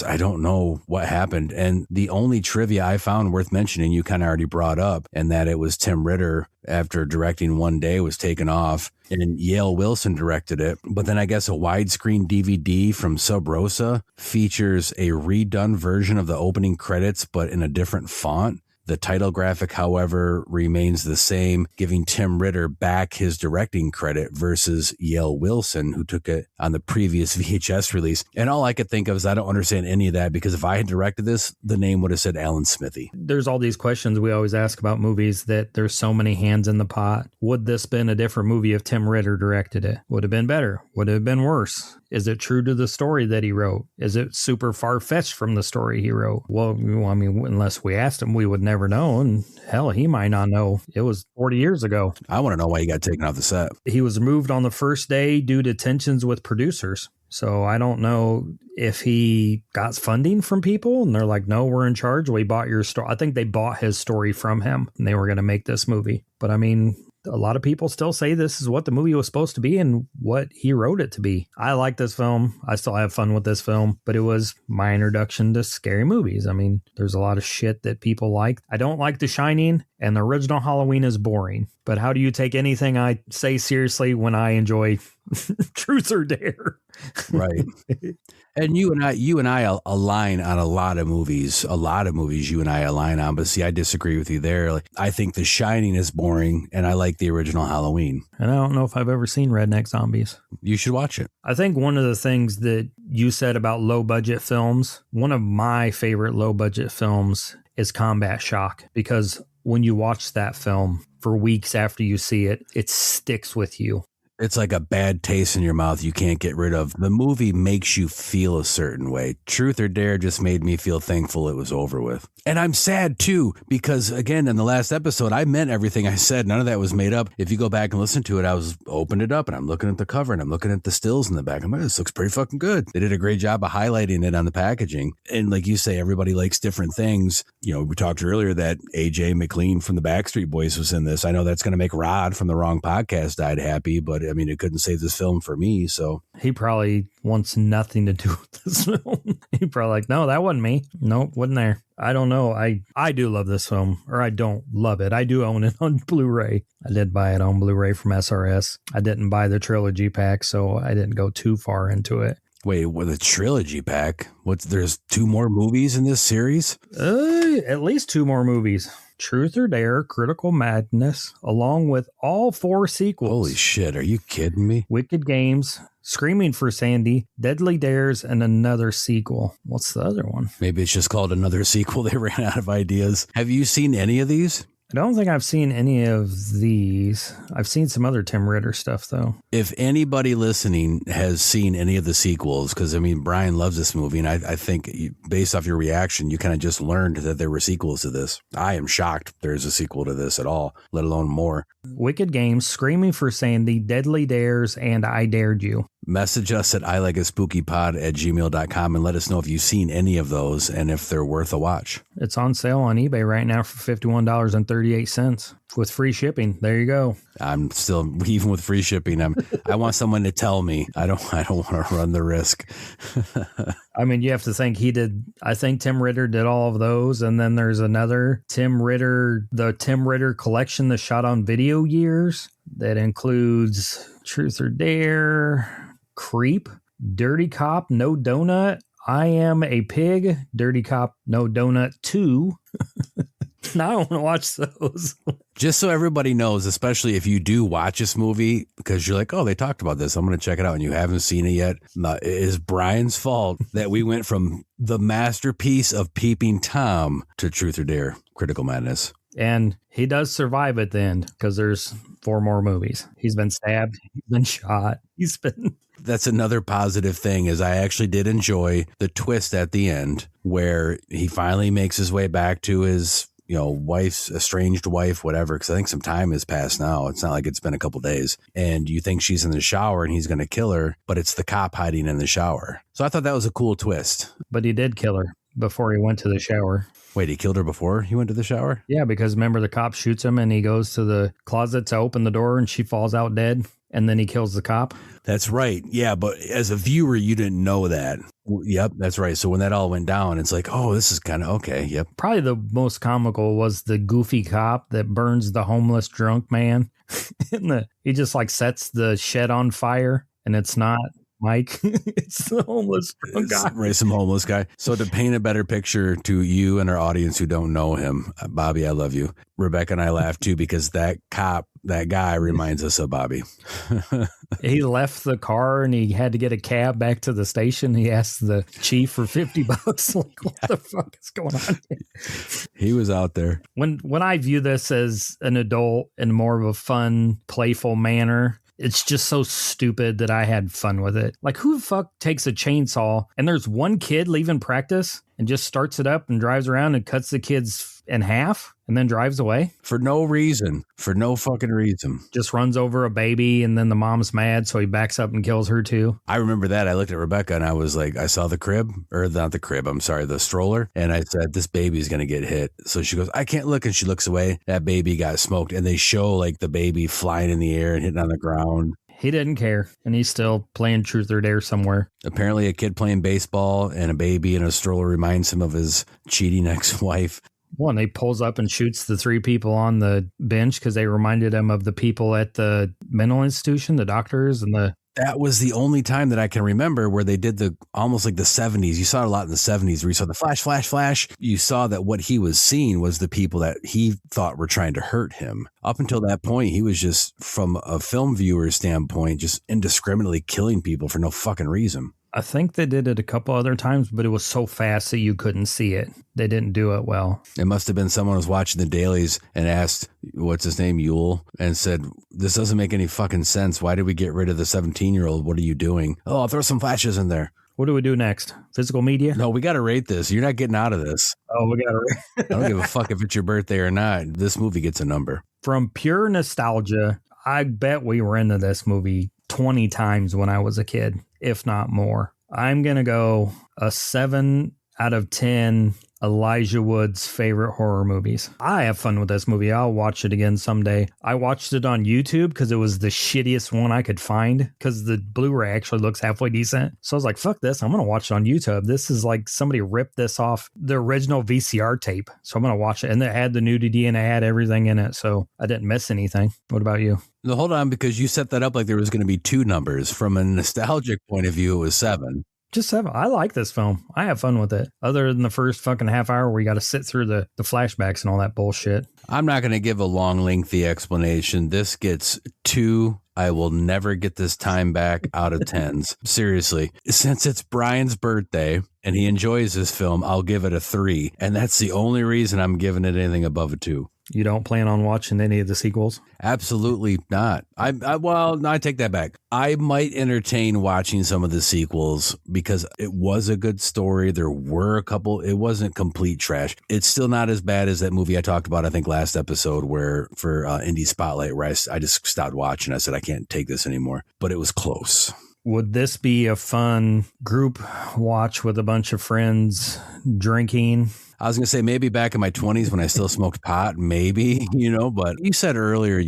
I don't know what happened. And the only trivia I found worth mentioning, you kind of already brought up, and that it was Tim Ritter, after directing One Day, was taken off, and Yale Wilson directed it. But then I guess a widescreen DVD from Sub Rosa features a redone version of the opening credits, but in a different font. The title graphic, however, remains the same, giving Tim Ritter back his directing credit versus Yale Wilson, who took it on the previous VHS release. And all I could think of is I don't understand any of that, because if I had directed this, the name would have said Alan Smithy. There's all these questions we always ask about movies, that there's so many hands in the pot. Would this been a different movie if Tim Ritter directed it? Would it have been better? Would it have been worse? Is it true to the story that he wrote? Is it super far-fetched from the story he wrote? Well, I mean, unless we asked him, we would never know. And hell, he might not know. It was 40 years ago. I want to know why he got taken off the set. He was removed on the first day due to tensions with producers. So I don't know if he got funding from people and they're like, no, we're in charge. We bought your story. I think they bought his story from him and they were going to make this movie. But I mean, a lot of people still say this is what the movie was supposed to be and what he wrote it to be. I like this film. I still have fun with this film, but it was my introduction to scary movies. I mean, there's a lot of shit that people like. I don't like The Shining, and the original Halloween is boring. But how do you take anything I say seriously when I enjoy Truth or dare. Right. And you and I align on a lot of movies. A lot of movies you and I align on. But see, I disagree with you there. Like, I think The Shining is boring, and I like the original Halloween. And I don't know if I've ever seen Redneck Zombies. You should watch it. I think one of the things that you said about low budget films, one of my favorite low budget films is Combat Shock, because when you watch that film for weeks after you see it, it sticks with you. It's like a bad taste in your mouth you can't get rid of. The movie makes you feel a certain way. Truth or Dare just made me feel thankful it was over with. And I'm sad too, because again, in the last episode, I meant everything I said. None of that was made up. If you go back and listen to it, I opened it up and I'm looking at the cover and I'm looking at the stills in the back. I'm like, this looks pretty fucking good. They did a great job of highlighting it on the packaging. And like you say, everybody likes different things. You know, we talked earlier that AJ McLean from the Backstreet Boys was in this. I know that's going to make Rod from the Wrong Podcast died happy, but I mean, it couldn't save this film for me. So he probably wants nothing to do with this film. He probably like, no, that wasn't me. Nope, wasn't there. I don't know. I do love this film, or I don't love it. I do own it on Blu-ray. I did buy it on Blu-ray from SRS. I didn't buy the trilogy pack, so I didn't go too far into it. Wait, with a trilogy pack? There's 2 more movies in this series? At least 2 more movies. Truth or Dare, Critical Madness, along with all 4 sequels. Holy shit, are you kidding me? Wicked Games, Screaming for Sandy, Deadly Dares, and another sequel. What's the other one? Maybe it's just called another sequel. They ran out of ideas. Have you seen any of these? I don't think I've seen any of these. I've seen some other Tim Ritter stuff, though. If anybody listening has seen any of the sequels, because, I mean, Brian loves this movie, and I think based off your reaction, you kind of just learned that there were sequels to this. I am shocked there's a sequel to this at all, let alone more. Wicked Games, Screaming for Sandy, Deadly Dares, and I Dared You. Message us at ilikeaspookypod@gmail.com and let us know if you've seen any of those and if they're worth a watch. It's on sale on eBay right now for $51.38 with free shipping. There you go. I'm still, even with free shipping, I want someone to tell me. I don't want to run the risk. I mean, you have to think I think Tim Ritter did all of those. And then there's another the Tim Ritter collection, the shot on video years, that includes Truth or Dare, Creep, Dirty Cop, No Donut, I Am a Pig, Dirty Cop, No Donut 2. Now I want to watch those. Just so everybody knows, especially if you do watch this movie, because you're like, oh, they talked about this, I'm going to check it out, and you haven't seen it yet. It is Brian's fault that we went from the masterpiece of Peeping Tom to Truth or Dare, Critical Madness. And he does survive at the end, because there's 4 more movies. He's been stabbed. He's been shot. That's another positive thing, is I actually did enjoy the twist at the end where he finally makes his way back to his, wife's estranged wife, whatever, because I think some time has passed now. It's not like it's been a couple days. And you think she's in the shower and he's going to kill her, but it's the cop hiding in the shower. So I thought that was a cool twist. But he did kill her before he went to the shower. Wait, he killed her before he went to the shower? Yeah, because remember, the cop shoots him and he goes to the closet to open the door and she falls out dead. And then he kills the cop. That's right. Yeah, but as a viewer, you didn't know that. Yep, that's right. So when that all went down, it's like, oh, this is kind of okay. Yep. Probably the most comical was the goofy cop that burns the homeless drunk man. He just sets the shed on fire, and it's not Mike. It's the homeless drunk guy. Right, some homeless guy. So to paint a better picture to you and our audience who don't know him, Bobby, I love you. Rebecca and I laugh too, because that guy reminds us of Bobby. He left the car and he had to get a cab back to the station. He asked the chief for $50. What the fuck is going on here? He was out there. When I view this as an adult in more of a fun, playful manner, it's just so stupid that I had fun with it. Like, who the fuck takes a chainsaw and there's one kid leaving practice and just starts it up and drives around and cuts the kids in half and then drives away? For no reason. For no fucking reason. Just runs over a baby and then the mom's mad, so he backs up and kills her too. I remember that. I looked at Rebecca and I was like, I saw the the stroller. And I said, this baby's going to get hit. So she goes, I can't look. And she looks away. That baby got smoked. And they show the baby flying in the air and hitting on the ground. He didn't care, and he's still playing Truth or Dare somewhere. Apparently a kid playing baseball and a baby in a stroller reminds him of his cheating ex-wife. One, he pulls up and shoots the 3 people on the bench because they reminded him of the people at the mental institution, the doctors and the That was the only time that I can remember where they did the almost like the 70s. You saw it a lot in the 70s where you saw the flash, flash, flash. You saw that what he was seeing was the people that he thought were trying to hurt him. Up until that point, he was just, from a film viewer standpoint, just indiscriminately killing people for no fucking reason. I think they did it a couple other times, but it was so fast that you couldn't see it. They didn't do it well. It must have been someone who was watching the dailies and asked, what's his name, Yule, and said, this doesn't make any fucking sense. Why did we get rid of the 17-year-old? What are you doing? Oh, I'll throw some flashes in there. What do we do next? Physical media? No, we got to rate this. You're not getting out of this. Oh, we got to rate. I don't give a fuck if it's your birthday or not. This movie gets a number. From pure nostalgia, I bet we were into this movie 20 times when I was a kid, if not more. I'm going to go a 7 out of 10 Elijah Wood's favorite horror movies. I have fun with this movie. I'll watch it again someday. I watched it on YouTube because it was the shittiest one I could find because the Blu-ray actually looks halfway decent. So I was like, fuck this. I'm going to watch it on YouTube. This is like somebody ripped this off the original VCR tape. So I'm going to watch it. And it had the nudity and it had everything in it. So I didn't miss anything. What about you? No, hold on, because you set that up like there was going to be 2 numbers. From a nostalgic point of view, it was 7. Just 7. I like this film. I have fun with it. Other than the first fucking half hour where you got to sit through the flashbacks and all that bullshit. I'm not going to give a long, lengthy explanation. This gets 2. I will never get this time back out of 10s. Seriously. Since it's Brian's birthday and he enjoys this film, I'll give it a 3. And that's the only reason I'm giving it anything above a 2. You don't plan on watching any of the sequels? Absolutely not. Well, no, I take that back. I might entertain watching some of the sequels because it was a good story. There were a couple. It wasn't complete trash. It's still not as bad as that movie I talked about, I think, last episode where for Indie Spotlight, where I just stopped watching. I said, I can't take this anymore. But it was close. Would this be a fun group watch with a bunch of friends drinking? I was going to say maybe back in my 20s when I still smoked pot, maybe, but you said earlier,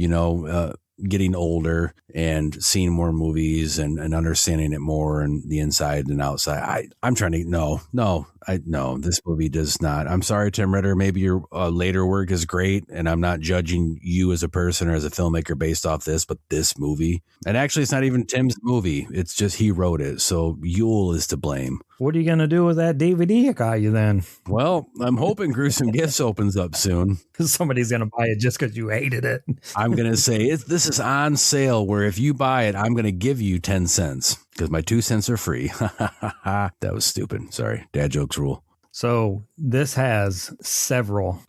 getting older and seeing more movies and understanding it more and the inside and outside. I'm trying to, no, this movie does not. I'm sorry, Tim Ritter. Maybe your later work is great and I'm not judging you as a person or as a filmmaker based off this, but this movie, and actually it's not even Tim's movie. It's just he wrote it. So Yule is to blame. What are you going to do with that DVD I got you then? Well, I'm hoping Gruesome Gifts opens up soon. Somebody's going to buy it just because you hated it. I'm going to say this is on sale where if you buy it, I'm going to give you 10 cents because my 2 cents are free. That was stupid. Sorry. Dad jokes rule. So this has several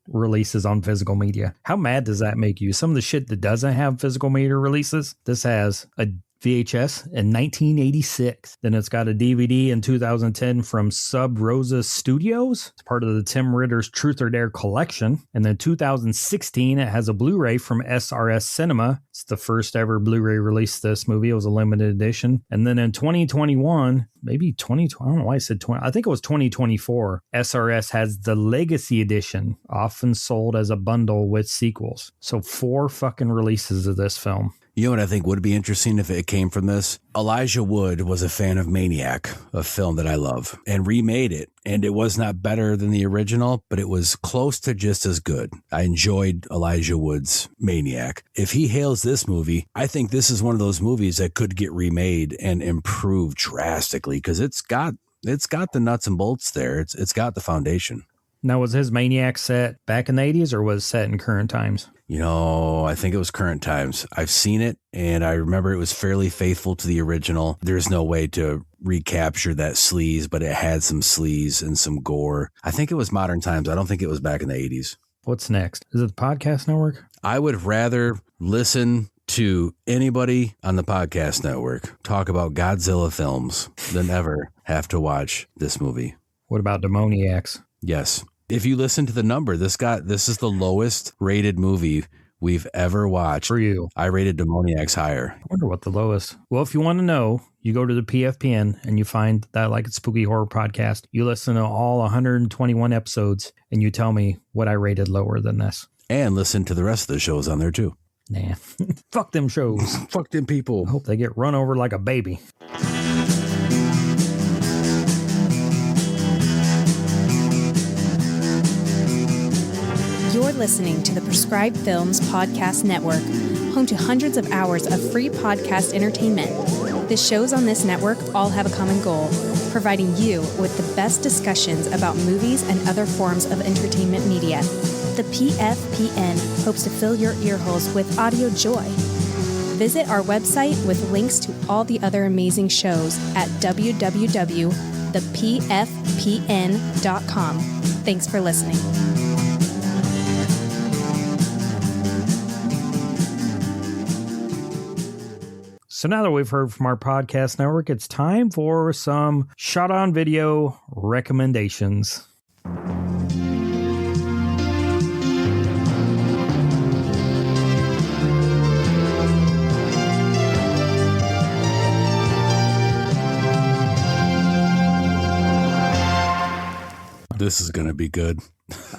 releases on physical media. How mad does that make you? Some of the shit that doesn't have physical media releases, this has a VHS in 1986. Then it's got a DVD in 2010 from Sub Rosa Studios. It's part of the Tim Ritter's Truth or Dare collection. And then 2016, it has a Blu-ray from SRS Cinema. It's the first ever Blu-ray release of this movie. It was a limited edition. And then in 2021, maybe 2020, I don't know why I said 20. I think it was 2024. SRS has the Legacy Edition, often sold as a bundle with sequels. So 4 fucking releases of this film. You know what I think would be interesting if it came from this? Elijah Wood was a fan of Maniac, a film that I love, and remade it. And it was not better than the original, but it was close to just as good. I enjoyed Elijah Wood's Maniac. If he hails this movie, I think this is one of those movies that could get remade and improve drastically because it's got the nuts and bolts there. It's got the foundation. Now, was his Maniac set back in the 80s or was it set in current times? I think it was current times. I've seen it and I remember it was fairly faithful to the original. There's no way to recapture that sleaze, but it had some sleaze and some gore. I think it was modern times. I don't think it was back in the 80s. What's next? Is it the podcast network? I would rather listen to anybody on the podcast network talk about Godzilla films than ever have to watch this movie. What about Demoniacs? Yes. If you listen to the number, this is the lowest rated movie we've ever watched. For you. I rated Demoniacs higher. I wonder what the lowest. Well, if you want to know, you go to the PFPN and you find that Like It's Spooky Horror podcast. You listen to all 121 episodes and you tell me what I rated lower than this. And listen to the rest of the shows on there too. Nah. Fuck them shows. Fuck them people. I hope they get run over like a baby. You're listening to the Prescribed Films Podcast Network, home to hundreds of hours of free podcast entertainment. The shows on this network all have a common goal, providing you with the best discussions about movies and other forms of entertainment media. The PFPN hopes to fill your earholes with audio joy. Visit our website with links to all the other amazing shows at www.thepfpn.com. Thanks for listening. So now that we've heard from our podcast network, it's time for some shot on video recommendations. This is going to be good.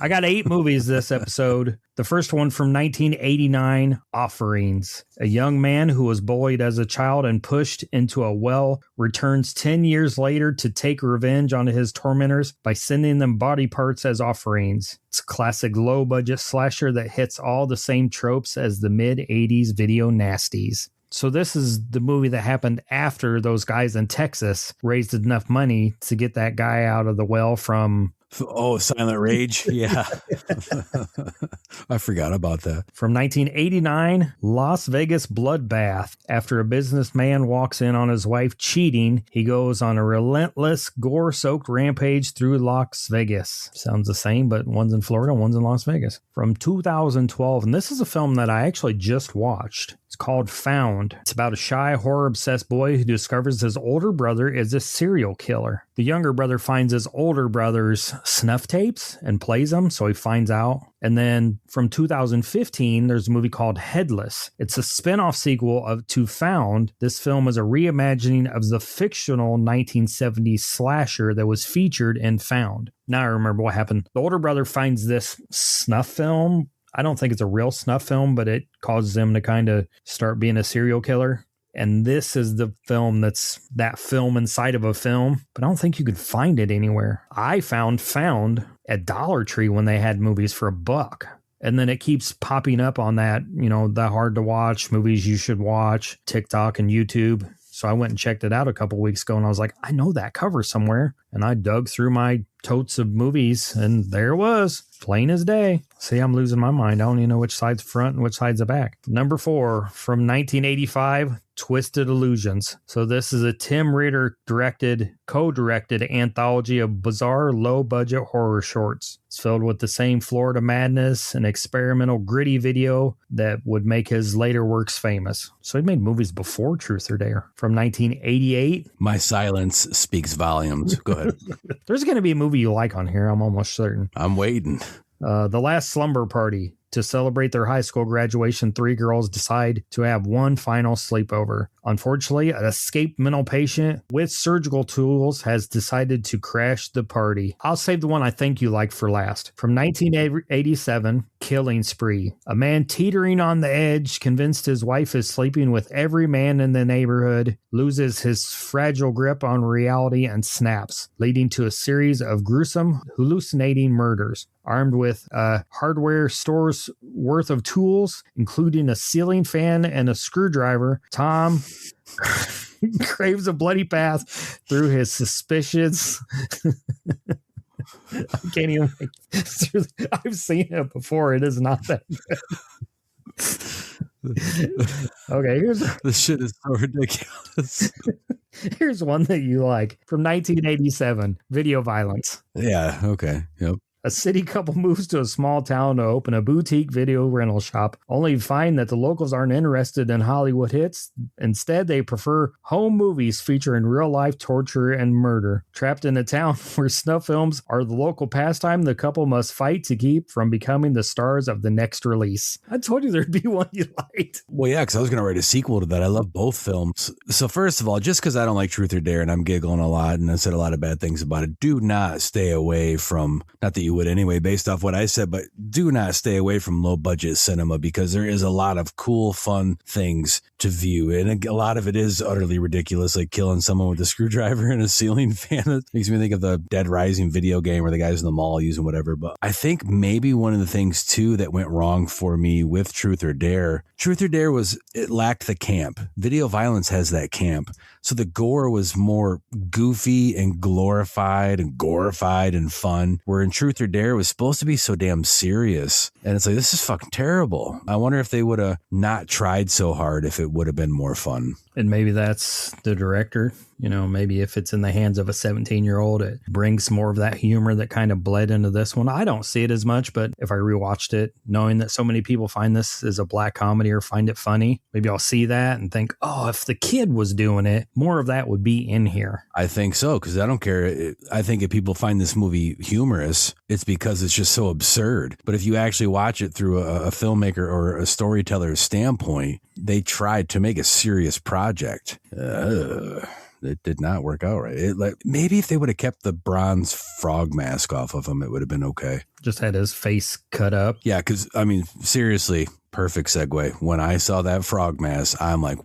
I got 8 movies this episode. The first one from 1989, Offerings. A young man who was bullied as a child and pushed into a well returns 10 years later to take revenge on his tormentors by sending them body parts as offerings. It's a classic low-budget slasher that hits all the same tropes as the mid-80s video nasties. So this is the movie that happened after those guys in Texas raised enough money to get that guy out of the well from... Oh, Silent Rage. Yeah. I forgot about that. From 1989, Las Vegas Bloodbath. After a businessman walks in on his wife cheating, he goes on a relentless, gore-soaked rampage through Las Vegas. Sounds the same, but one's in Florida, one's in Las Vegas. From 2012, and this is a film that I actually just watched. It's called Found. It's about a shy, horror-obsessed boy who discovers his older brother is a serial killer. The younger brother finds his older brother's snuff tapes and plays them, so he finds out. And then from 2015, there's a movie called Headless. It's a spin-off sequel to Found. This film is a reimagining of the fictional 1970s slasher that was featured in Found. Now I remember what happened. The older brother finds this snuff film. I don't think it's a real snuff film, but it causes him to kind of start being a serial killer. And this is the film that's that film inside of a film, but I don't think you could find it anywhere. I found at Dollar Tree when they had movies for $1. And then it keeps popping up on that, the hard to watch movies you should watch, TikTok and YouTube. So I went and checked it out a couple weeks ago and I was like, I know that cover somewhere. And I dug through my totes of movies and there it was, plain as day. See, I'm losing my mind. I don't even know which side's front and which side's the back. Number 4 from 1985, Twisted Illusions. So this is a Tim Ritter co-directed anthology of bizarre low-budget horror shorts. It's filled with the same Florida madness and experimental gritty video that would make his later works famous. So he made movies before Truth or Dare. From 1988. My silence speaks volumes. Go ahead. There's going to be a movie you like on here, I'm almost certain. I'm waiting. The Last Slumber Party. To celebrate their high school graduation, 3 girls decide to have one final sleepover. Unfortunately, an escaped mental patient with surgical tools has decided to crash the party. I'll save the one I think you like for last. From 1987, Killing Spree. A man teetering on the edge, convinced his wife is sleeping with every man in the neighborhood, loses his fragile grip on reality and snaps, leading to a series of gruesome, hallucinating murders. Armed with a hardware store's worth of tools, including a ceiling fan and a screwdriver, Tom craves a bloody path through his suspicions. I can't even I've seen it before. It is not that good. Okay, this shit is so ridiculous. Here's one that you like. From 1987, Video Violence. Yeah, okay. Yep. A city couple moves to a small town to open a boutique video rental shop, only to find that the locals aren't interested in Hollywood hits. Instead, they prefer home movies featuring real-life torture and murder. Trapped in a town where snuff films are the local pastime, the couple must fight to keep from becoming the stars of the next release. I told you there'd be one you liked. Well, yeah, because I was going to write a sequel to that. I love both films. So first of all, just because I don't like Truth or Dare and I'm giggling a lot and I said a lot of bad things about it, do not stay away from, not that you you would anyway, based off what I said, but do not stay away from low budget cinema because there is a lot of cool, fun things to view. And a lot of it is utterly ridiculous, like killing someone with a screwdriver and a ceiling fan. It makes me think of the Dead Rising video game where the guys in the mall using whatever. But I think maybe one of the things too that went wrong for me with Truth or Dare was it lacked the camp. Video violence has that camp. So the gore was more goofy and glorified and fun, where in Truth or Dare it was supposed to be so damn serious. And it's like, this is fucking terrible. I wonder if they would have not tried so hard, if it would have been more fun. And maybe that's the director. You know, maybe if it's in the hands of a 17-year-old, it brings more of that humor that kind of bled into this one. I don't see it as much, but if I rewatched it, knowing that so many people find this as a black comedy or find it funny, maybe I'll see that and think, oh, if the kid was doing it, more of that would be in here. I think so, because I don't care. I think if people find this movie humorous, it's because it's just so absurd. But if you actually watch it through a filmmaker or a storyteller's standpoint, they tried to make a serious project. It did not work out right. Maybe if they would have kept the bronze frog mask off of him, it would have been okay. Just had his face cut up. Yeah, because, I mean, seriously, perfect segue. When I saw that frog mask, I'm like...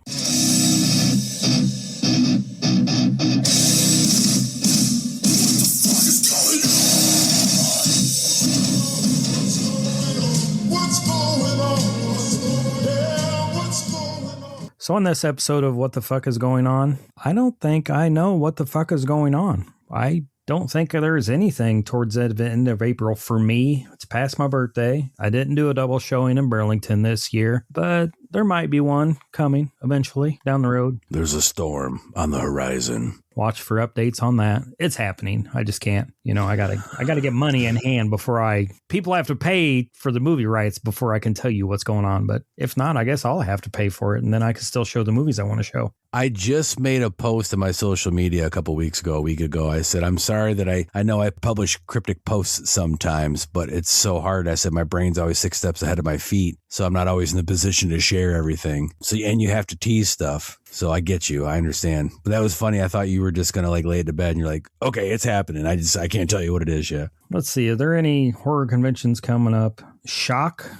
So on this episode of What the Fuck is Going On, I don't think I know what the fuck is going on. I don't think there's anything towards the end of April for me. It's past my birthday. I didn't do a double showing in Burlington this year, but there might be one coming eventually down the road. There's a storm on the horizon. Watch for updates on that. It's happening. I just can't. You know, I gotta get money in hand before people have to pay for the movie rights before I can tell you what's going on. But if not, I guess I'll have to pay for it, and then I can still show the movies I want to show. I just made a post in my social media a week ago. I said, I'm sorry that I know I publish cryptic posts sometimes, but it's so hard. I said, my brain's always 6 steps ahead of my feet. So I'm not always in the position to share everything. And you have to tease stuff. So I get you. I understand. But that was funny. I thought you were just going to lay it to bed and you're like, okay, it's happening. I can't tell you what it is yet. Let's see. Are there any horror conventions coming up? Stock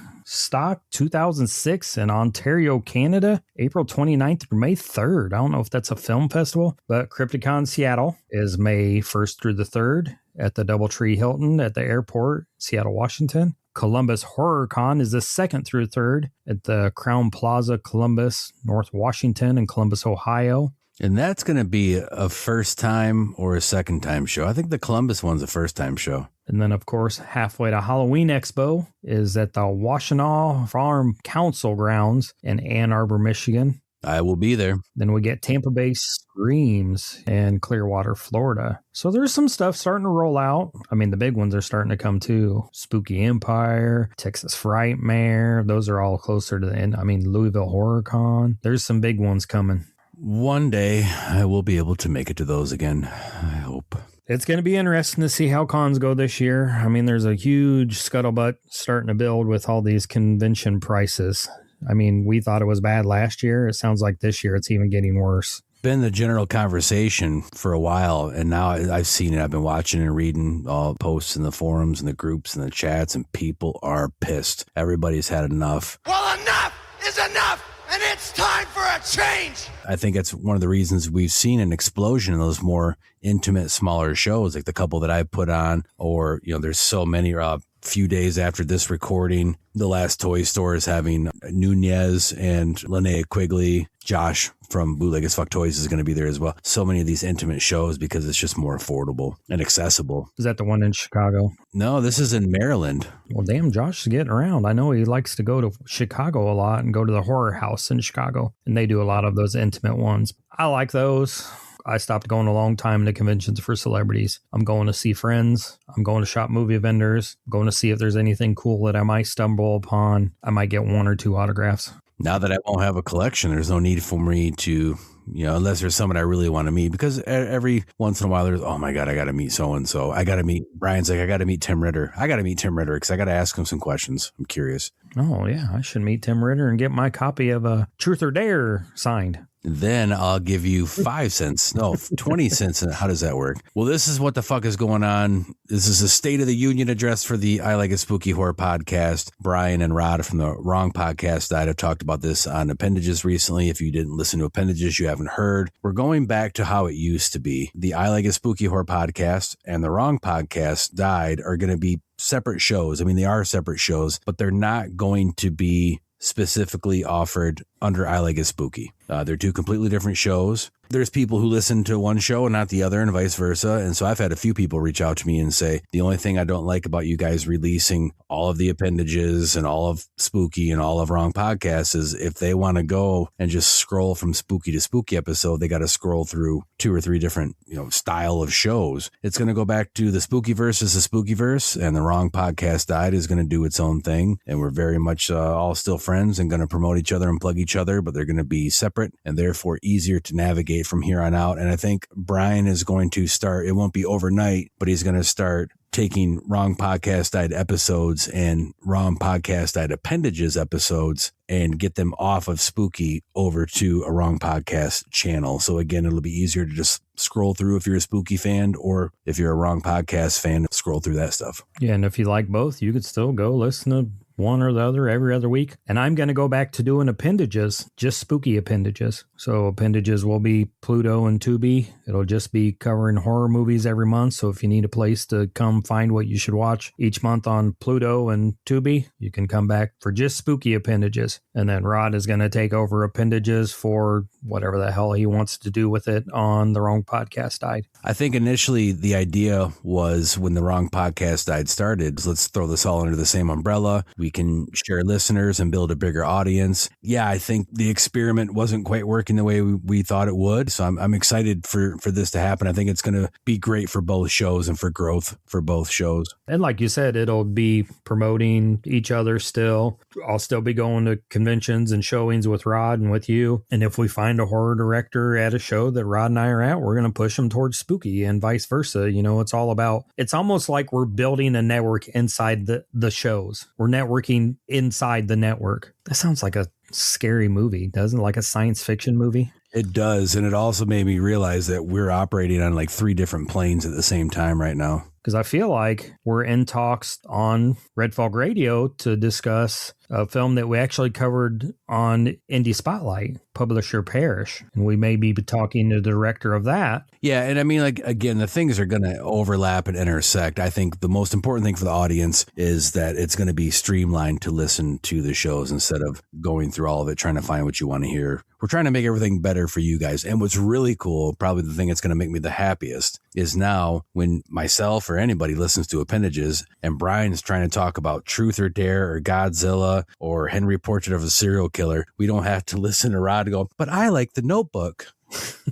2006 in Ontario, Canada, April 29th through May 3rd. I don't know if that's a film festival, but Crypticon Seattle is May 1st through the 3rd at the Doubletree Hilton at the airport, Seattle, Washington. Columbus Horror Con is the 2nd through 3rd at the Crown Plaza, Columbus, North Washington, and Columbus, Ohio. And that's going to be a first time or a second time show. I think the Columbus one's a first time show. And then, of course, halfway to Halloween Expo is at the Washtenaw Farm Council grounds in Ann Arbor, Michigan. I will be there. Then we get Tampa Bay Screams in Clearwater, Florida. So there's some stuff starting to roll out. I mean, the big ones are starting to come too. Spooky Empire, Texas Frightmare. Those are all closer to the end. I mean, Louisville Horror Con. There's some big ones coming. One day I will be able to make it to those again. I hope. It's going to be interesting to see how cons go this year. I mean, there's a huge scuttlebutt starting to build with all these convention prices. I mean, we thought it was bad last year. It sounds like this year it's even getting worse. Been the general conversation for a while, and now I've seen it. I've been watching and reading all posts in the forums and the groups and the chats, and people are pissed. Everybody's had enough. Well, enough is enough, and it's time for a change. I think that's one of the reasons we've seen an explosion in those more intimate, smaller shows, like the couple that I put on, or, you know, there's so many. Few days after this recording, the last toy store is having Nunez and Linnea Quigley. Josh from Bootleg as Fuck Toys is going to be there as well. So many of these intimate shows because it's just more affordable and accessible. Is that the one in Chicago? No, this is in Maryland. Well, damn, Josh is getting around. I know he likes to go to Chicago a lot and go to the Horror House in Chicago, and they do a lot of those intimate ones. I like those. I stopped going a long time to conventions for celebrities. I'm going to see friends. I'm going to shop movie vendors. I'm going to see if there's anything cool that I might stumble upon. I might get 1 or 2 autographs. Now that I won't have a collection, there's no need for me to, you know, unless there's someone I really want to meet, because every once in a while there's, oh my God, I got to meet so-and-so. I got to meet, Brian's like, I got to meet Tim Ritter. I got to meet Tim Ritter because I got to ask him some questions. I'm curious. Oh yeah, I should meet Tim Ritter and get my copy of Truth or Dare signed. Then I'll give you 5 cents. No, 20 cents. How does that work? Well, this is what the fuck is going on. This is a State of the Union address for the I Like It Spooky Horror podcast. Brian and Rod from the Wrong Podcast Died have talked about this on Appendages recently. If you didn't listen to Appendages, you haven't heard. We're going back to how it used to be. The I Like It Spooky Horror podcast and the Wrong Podcast Died are going to be separate shows. I mean, they are separate shows, but they're not going to be specifically offered under I Like It Spooky. They're two completely different shows. There's people who listen to one show and not the other and vice versa. And so I've had a few people reach out to me and say, the only thing I don't like about you guys releasing all of the Appendages and all of Spooky and all of Wrong Podcasts is if they want to go and just scroll from Spooky to Spooky episode, they got to scroll through 2 or 3 different, style of shows. It's going to go back to the Spookyverse is the Spookyverse, and the Wrong Podcast Died is going to do its own thing. And we're very much all still friends and going to promote each other and plug each other, but they're going to be separate and therefore easier to navigate from here on out. And I think Brian is going to start, it won't be overnight, but he's going to start taking Wrong Podcast Died episodes and Wrong Podcast Died Appendages episodes and get them off of Spooky over to a Wrong Podcast channel. So again, it'll be easier to just scroll through if you're a Spooky fan, or if you're a Wrong Podcast fan, scroll through that stuff. Yeah, and if you like both, you could still go listen to one or the other every other week. And I'm going to go back to doing Appendages, just Spooky Appendages. So Appendages will be Pluto and Tubi. It'll just be covering horror movies every month. So if you need a place to come find what you should watch each month on Pluto and Tubi, you can come back for just Spooky Appendages. And then Rod is going to take over Appendages for whatever the hell he wants to do with it on the Wrong Podcast Died. I think initially the idea was, when the Wrong Podcast Died started, let's throw this all under the same umbrella. We can share listeners and build a bigger audience. Yeah, I think the experiment wasn't quite working the way we thought it would. So I'm excited for this to happen. I think it's going to be great for both shows and for growth for both shows. And like you said, it'll be promoting each other still. I'll still be going to conventions and showings with Rod and with you. And if we find a horror director at a show that Rod and I are at, we're going to push them towards Spooky and vice versa. It's all about, it's almost like we're building a network inside the shows. We're networking inside the network. That sounds like a scary movie, doesn't it? Like a science fiction movie. It does. And it also made me realize that we're operating on like 3 different planes at the same time right now. Because I feel like we're in talks on Red Fog Radio to discuss a film that we actually covered on Indie Spotlight, Publisher Parish. And we may be talking to the director of that. Yeah. And I mean, like, again, the things are going to overlap and intersect. I think the most important thing for the audience is that it's going to be streamlined to listen to the shows instead of going through all of it, trying to find what you want to hear. We're trying to make everything better for you guys. And what's really cool, probably the thing that's going to make me the happiest, is now when myself or anybody listens to Appendages and Brian's trying to talk about Truth or Dare or Godzilla or Henry Portrait of a Serial Killer, we don't have to listen to Rod go, but I like The Notebook.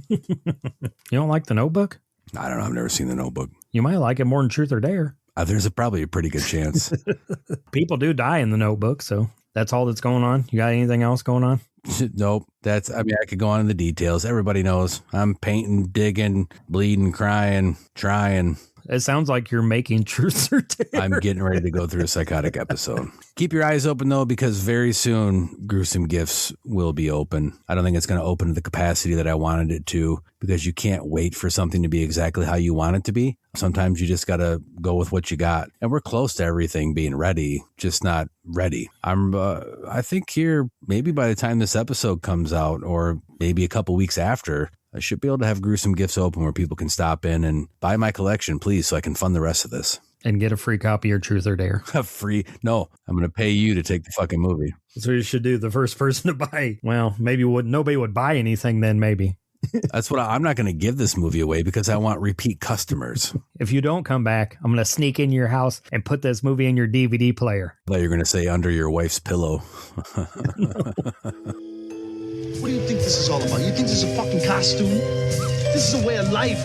You don't like The Notebook? I don't know. I've never seen The Notebook. You might like it more than Truth or Dare. There's probably a pretty good chance. People do die in The Notebook, so that's all that's going on. You got anything else going on? Nope. I could go on in the details. Everybody knows I'm painting, digging, bleeding, crying, trying. It sounds like you're making Truth or Dare. I'm getting ready to go through a psychotic episode. Keep your eyes open, though, because very soon Gruesome Gifts will be open. I don't think it's going to open to the capacity that I wanted it to, because you can't wait for something to be exactly how you want it to be. Sometimes you just got to go with what you got. And we're close to everything being ready, just not ready. I think here, maybe by the time this episode comes out, or maybe a couple weeks after, I should be able to have Gruesome Gifts open where people can stop in and buy my collection, please, so I can fund the rest of this. And get a free copy of Truth or Dare. Free? No, I'm going to pay you to take the fucking movie. That's what you should do. The first person to buy. Well, nobody would buy anything then, maybe. That's what I'm not going to give this movie away because I want repeat customers. If you don't come back, I'm going to sneak in your house and put this movie in your DVD player. I thought you were going to say under your wife's pillow. What do you think this is all about? You think this is a fucking costume? This is a way of life.